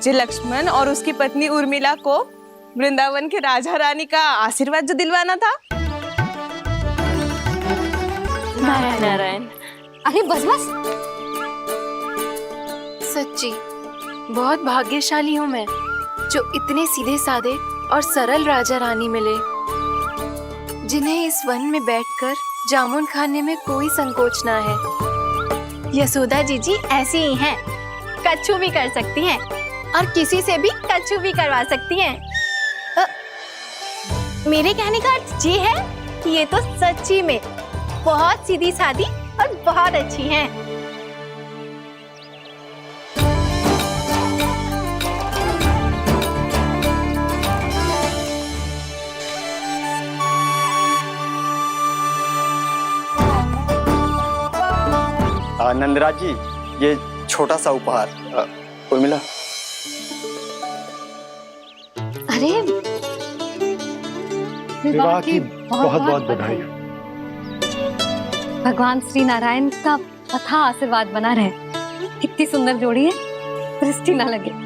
जो लक्ष्मण और उसकी पत्नी उर्मिला को वृंदावन के राजा रानी का आशीर्वाद जो दिलवाना था। नारायण नारायण। अरे बस बस। सच्ची बहुत भाग्यशाली हूँ मैं, जो इतने सीधे साधे और सरल राजा रानी मिले, जिन्हें इस वन में बैठकर जामुन खाने में कोई संकोच ना है। यशोदा जी ऐसी ही हैं, कच्छू भी कर सकती हैं और किसी से भी कच्छू भी करवा सकती हैं। मेरे कहने का अर्थ ये है कि ये तो सच्ची में बहुत सीधी सादी और बहुत अच्छी हैं। नंदराज जी, ये छोटा सा उपहार। उर्मिला। अरे, विवाह की बहुत बहुत बधाई। भगवान श्री नारायण का अथाह आशीर्वाद बना रहे। कितनी सुंदर जोड़ी है, दृष्टि ना लगे।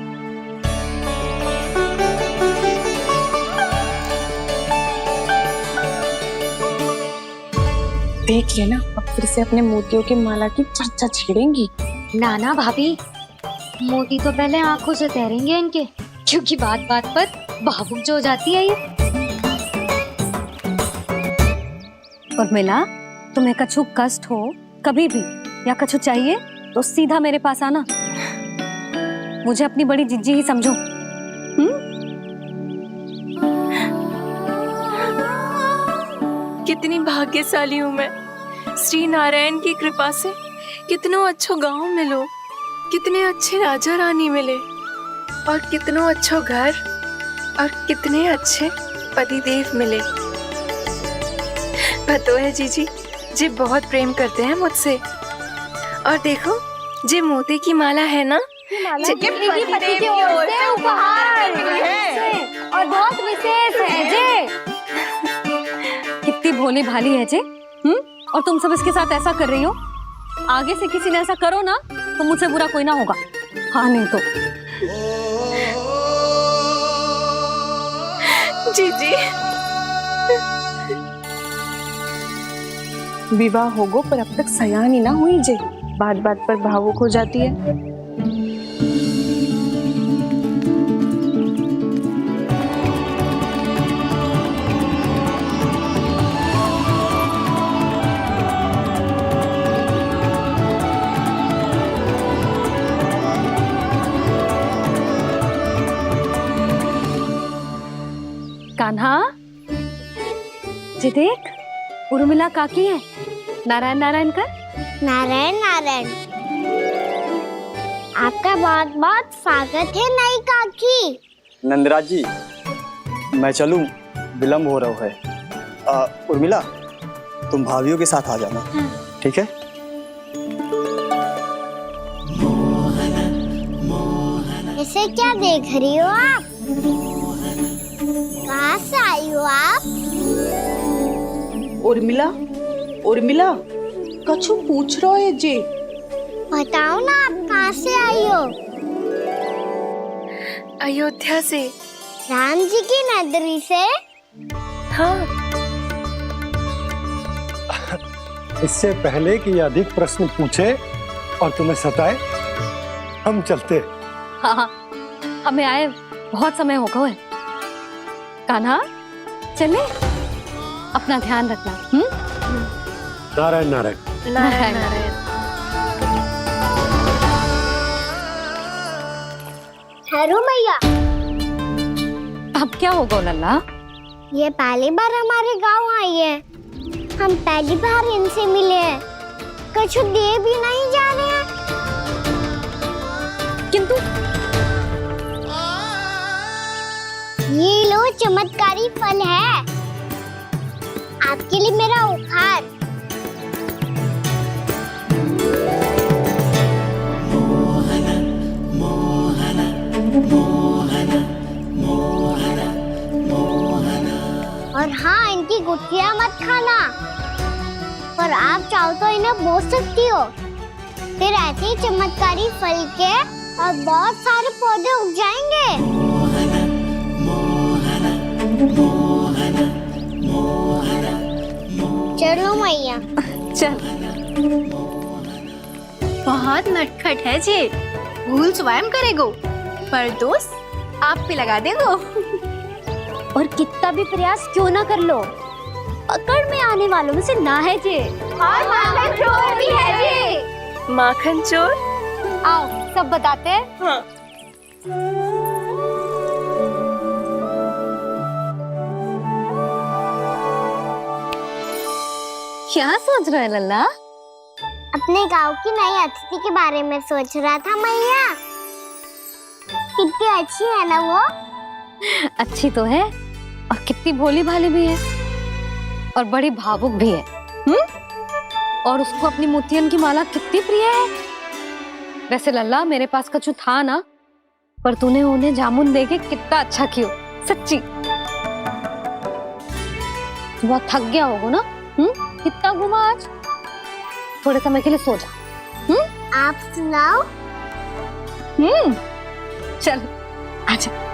देख लेना, अब फिर से अपने मोतियों की माला की चर्चा छेड़ेंगी। नाना भाभी, मोती तो पहले आंखों से तैरेंगे इनके, क्योंकि बात बात पर भावुक जो हो जाती है ये। उर्मिला, तुम्हें कछु कष्ट हो कभी भी या कछु चाहिए तो सीधा मेरे पास आना। मुझे अपनी बड़ी जिज्जी ही समझो। कितनी भाग्यशाली हूँ मैं, श्री नारायण की कृपा से कितनों अच्छो गांव मिलो। कितने अच्छे राजा रानी मिले और कितनो अच्छो घर और कितने अच्छे पतिदेव मिले। पतो है जीजी जी बहुत प्रेम करते हैं मुझसे। और देखो जे मोती की माला है ना, पति की ओर से उपहार और बहुत विशेष है जे। कितनी भोली भाली है जे। और तुम सब इसके साथ ऐसा कर रही हो। आगे से किसी ने ऐसा करो ना तो मुझसे बुरा कोई ना होगा। हाँ नहीं तो जीजी विवाह होगो पर अब तक सयान ही ना हुई जे, बात बात पर भावुक हो जाती है। कान्हा जी देख, उर्मिला काकी है। नारायण नारायण कर। नारायण नारायण। आपका बहुत बहुत स्वागत है नई काकी। नंदराज जी मैं चलूं, विलम्ब हो रहा है। उर्मिला तुम भाभियों के साथ आ जाना, ठीक है? इसे क्या देख रही हो आप? कहाँ से आई हो आप? उर्मिला उर्मिला कछु पूछ रहा है जी। बताओ ना आप कहाँ से आई हो? अयोध्या से। राम जी की नगरी से? हाँ। इससे पहले कि ये अधिक प्रश्न पूछे और तुम्हें सताए, हम चलते। हाँ, हमें आए बहुत समय हो गया है। कान्हा चले, अपना ध्यान रखना। नारायण नारायण। नारायण नारायण। ठहरो मैया। अब क्या होगा लल्ला? ये पहली बार हमारे गांव आई है। हम पहली बार इनसे मिले हैं। कुछ दे भी नहीं जा रहे हैं। किंतु ये लो चमत्कारी फल है, आपके लिए मेरा उपहार। और हाँ, इनकी गुठलियां मत खाना, पर आप चाहो तो इन्हें बो सकती हो। फिर ऐसे ही चमत्कारी फल के और बहुत सारे पौधे उग जाएंगे। चलो मैया। चल। बहुत नटखट है जी, भूल स्वयं करेगो पर दोस्त आप पे लगा देगो। और कितना भी प्रयास क्यों ना कर लो, पकड़ में आने वालों में से ना है जी। और माखन चोर भी है जी। माखन चोर? आओ सब बताते हैं। हाँ। क्या सोच रहा है लल्ला? अपने गांव की नई अतिथि के बारे में सोच रहा था मैया। कितनी अच्छी है ना वो? अच्छी तो है और कितनी भोली भाली भी है और बड़ी भावुक भी है। और उसको अपनी मोतियन की माला कितनी प्रिय है। वैसे लल्ला मेरे पास कछु था ना, पर तूने उन्हें जामुन देके कितना अच्छा किया, सच्ची। बहुत थक गया होगा ना? कितना घुमा आज? थोड़े समय के लिए सो जा। आप सुनाओ। चल आजा।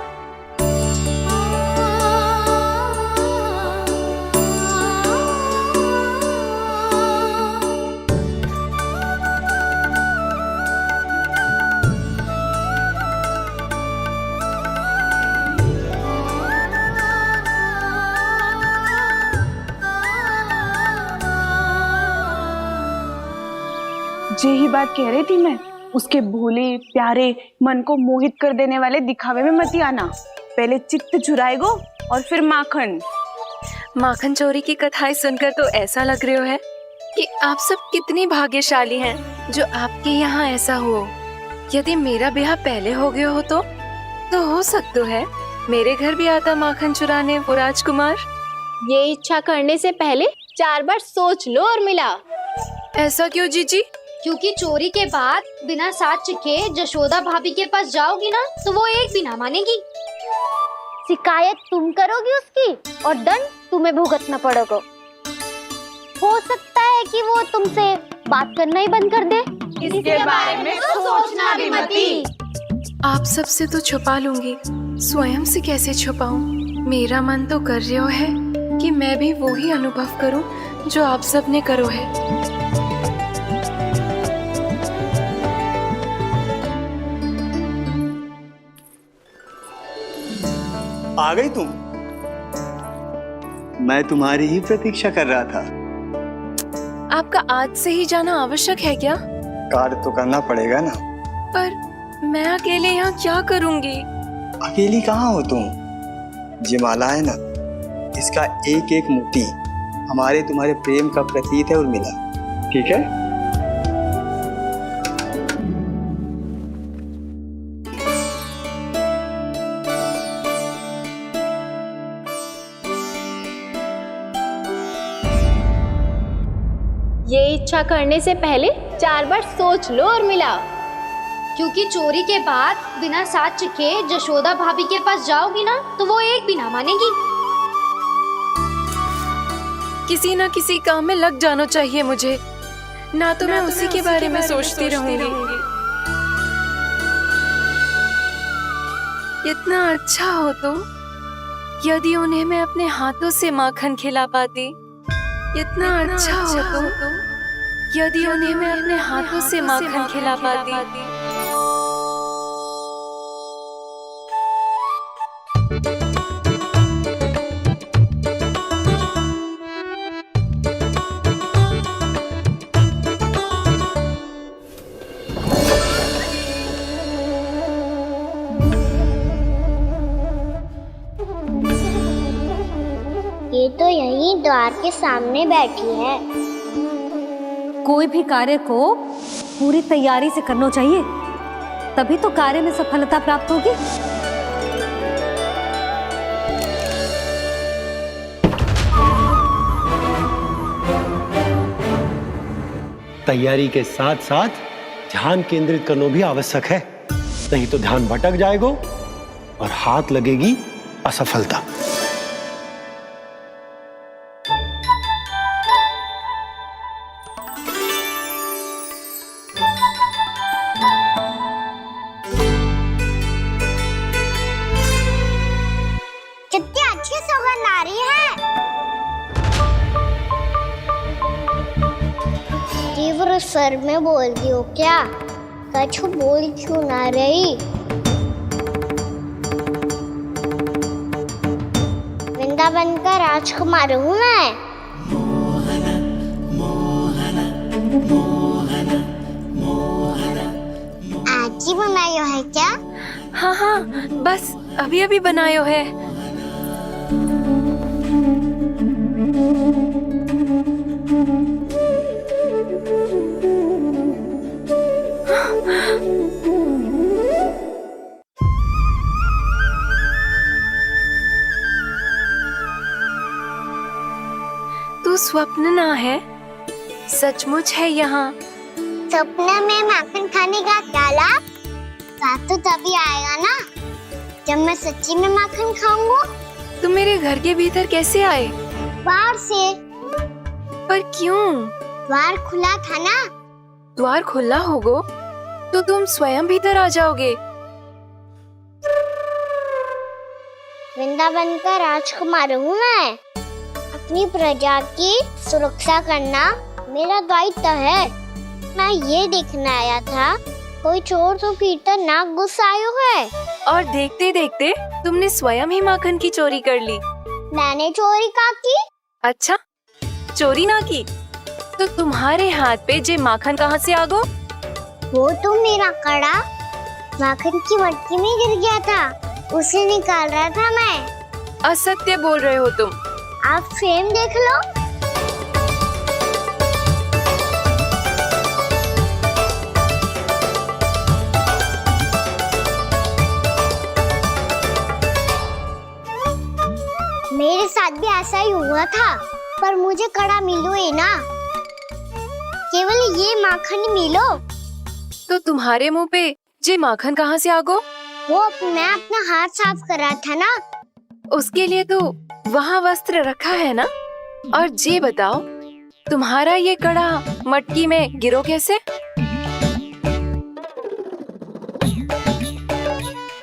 यही बात कह रही थी मैं, उसके भोले प्यारे मन को मोहित कर देने वाले दिखावे में मत आना। पहले चित्त चुराएगो और फिर माखन। माखन चोरी की कथाएं सुनकर तो ऐसा लग रहा है कि आप सब कितनी भाग्यशाली हैं जो आपके यहाँ ऐसा हो। यदि मेरा ब्याह पहले हो गया हो तो हो सकता है मेरे घर भी आता माखन चुराने वो राजकुमार। ये इच्छा करने से पहले 4 बार सोच लो और मिला। ऐसा क्यों जीजी? क्योंकि चोरी के बाद बिना साथ चिखे जशोदा भाभी के पास जाओगी ना तो वो एक भी ना मानेगी। शिकायत तुम करोगी उसकी और दंड तुम्हें भुगतना पड़ेगा। हो सकता है कि वो तुमसे बात करना ही बंद कर दे। इसके बारे में तो सोचना भी मती। आप सबसे तो छुपा लूंगी, स्वयं से कैसे छुपाऊं? मेरा मन तो कर रहा है कि मैं भी वो ही अनुभव करूं जो आप सब ने करो है। आ गई तुम? मैं तुम्हारी ही प्रतीक्षा कर रहा था। आपका आज से ही जाना आवश्यक है क्या? कार्य तो करना पड़ेगा ना। पर मैं अकेले यहाँ क्या करूँगी? अकेली कहाँ हो तुम? ये माला है ना, इसका एक एक मोती हमारे तुम्हारे प्रेम का प्रतीक है उर्मिला, ठीक है? ये इच्छा करने से पहले 4 बार सोच लो और मिला। क्योंकि चोरी के बाद बिना साथ चिखे जशोदा भाभी के पास जाओगी ना तो वो एक भी ना मानेगी। किसी ना किसी काम में लग जाना चाहिए मुझे, ना तो मैं उसी के बारे में सोचती रहूंगी। इतना अच्छा हो तो यदि उन्हें मैं अपने हाथों से माखन खिला पाती। इतना अच्छा हो तो यदि उन्हें मैं अपने हाथों से माखन खिला पाती। ये तो यहीं द्वार के सामने बैठी है। कोई भी कार्य को पूरी तैयारी से करना चाहिए, तभी तो कार्य में सफलता प्राप्त होगी। तैयारी के साथ साथ ध्यान केंद्रित करना भी आवश्यक है, नहीं तो ध्यान भटक जाएगा और हाथ लगेगी असफलता। कितनी अच्छी सुगंध आ रही है। तीव्र स्वर में बोलती हो क्या? सच बोल क्यों ना रही? वृंदावन का राजकुमार हूँ मैं। आज ही बनायो है क्या? हाँ हाँ, बस अभी अभी बनायो है। तू स्वप्न ना है, सचमुच है यहाँ। सपने में माखन खाने का डाला तो तभी आएगा ना जब मैं सच्ची में माखन खाऊंगा। तुम मेरे घर के भीतर कैसे आए? बाहर से। पर क्यों? द्वार खुला था ना। द्वार खुला होगा तो तुम स्वयं भीतर आ जाओगे। वृंदावन का राजकुमार हूँ मैं। अपनी प्रजा की सुरक्षा करना मेरा दायित्व है। मैं ये देखने आया था कोई चोर तो भीतर ना घुस आयो है। और देखते देखते तुमने स्वयं ही माखन की चोरी कर ली। मैंने चोरी का की? अच्छा, चोरी ना की तो तुम्हारे हाथ पे जे माखन कहाँ से आ गो? वो तो मेरा कड़ा माखन की मटकी में गिर गया था, उसे निकाल रहा था मैं। असत्य बोल रहे हो तुम। आप स्वयं देख लो। भी ऐसा ही हुआ था, पर मुझे कड़ा मिलो ही ना, केवल ये माखन ही मिलो। तो तुम्हारे मुंह पे जे माखन कहाँ से आ गो? वो मैं अपना हाथ साफ कर रहा था ना। उसके लिए तो वहाँ वस्त्र रखा है ना। और जे बताओ, तुम्हारा ये कड़ा मटकी में गिरो कैसे?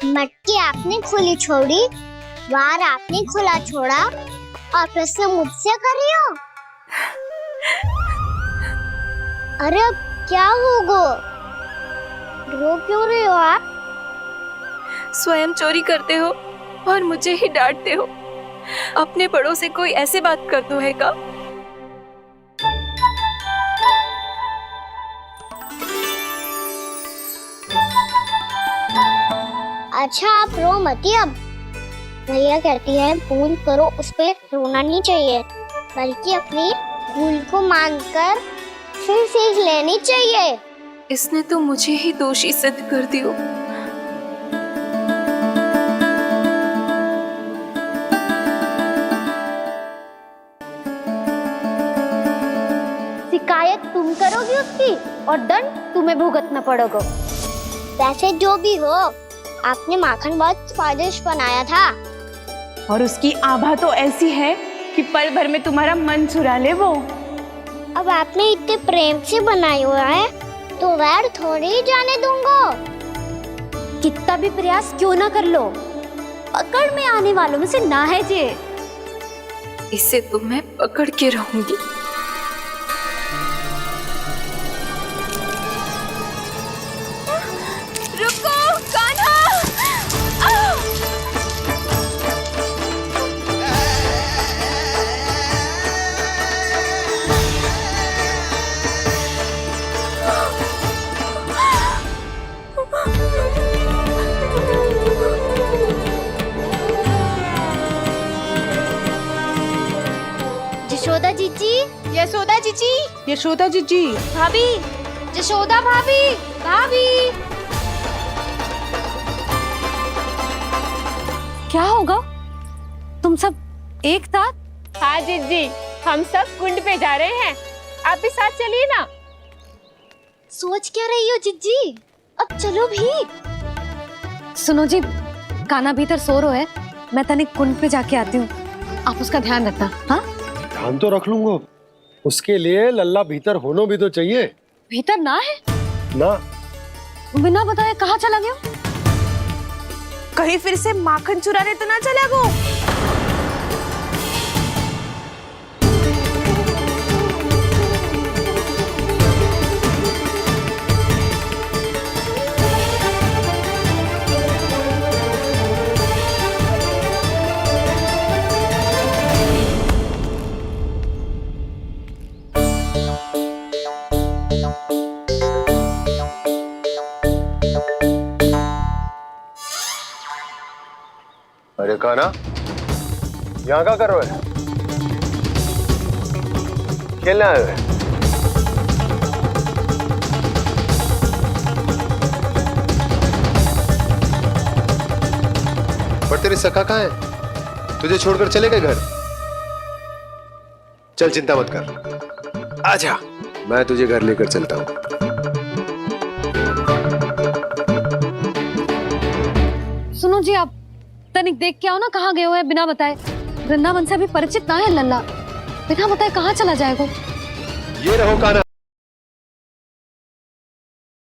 मटकी आपने खुली छोड़ी, वार आपने खुला छोड़ा, और प्रश्न मुझसे कर रही हो? अरे अब क्या होगा? रो क्यों रहे हो आप? स्वयं चोरी करते हो और मुझे ही डांटते हो। अपने बड़ों से कोई ऐसे बात कर दो है का? अच्छा आप रो मती अब। भैया कहती है भूल करो, उस पे रोना नहीं चाहिए, बल्कि अपनी भूल को मानकर फिर सीख लेनी चाहिए। इसने तो मुझे ही दोषी सिद्ध कर दियो। शिकायत तुम करोगी उसकी और दंड तुम्हें भुगतना पड़ेगा। वैसे जो भी हो, आपने माखन बहुत स्वादिष्ट बनाया था। और उसकी आभा तो ऐसी है कि पल भर में तुम्हारा मन चुरा ले वो। अब आपने इतने प्रेम से बनाया हुआ है तो वैर थोड़ी ही जाने दूंगा। कितना भी प्रयास क्यों ना कर लो, पकड़ में आने वालों में से ना है जे। इसे तो मैं पकड़ के रहूंगी। रुको कान्हा! यशोदा जीजी, यशोदा जीजी, यशोदा जीजी, भाभी, यशोदा भाभी, भाभी। क्या होगा? तुम सब एक साथ? हाँ जीजी, हम सब कुंड पे जा रहे हैं, आप भी साथ चलिए ना। सोच क्या रही हो जीजी? अब चलो भी। सुनो जी, कान्हा भीतर सो रो है, मैं तनिक कुंड पे जाके आती हूँ, आप उसका ध्यान रखना। हाँ, ध्यान तो रख लूंगा, उसके लिए लल्ला भीतर होना भी तो चाहिए। भीतर ना है? ना। बिना बताए कहाँ चला गया? कहीं फिर से माखन चुराने तो ना चला गो? अरे कान्हा, यहाँ क्या कर रहे हो? खेलने आए हुए? पर तेरी सखा कहाँ है? तुझे छोड़कर चले गए घर? चल चिंता मत कर, आजा, मैं तुझे घर लेकर चलता हूँ। सुनो जी, आप तनिक देख के आओ ना, कहाँ गए हुए हैं बिना बताए। वृंदावन से अभी परिचित ना है लल्ला, बिना बताए कहाँ चला जाएगा? ये रहो कान्हा।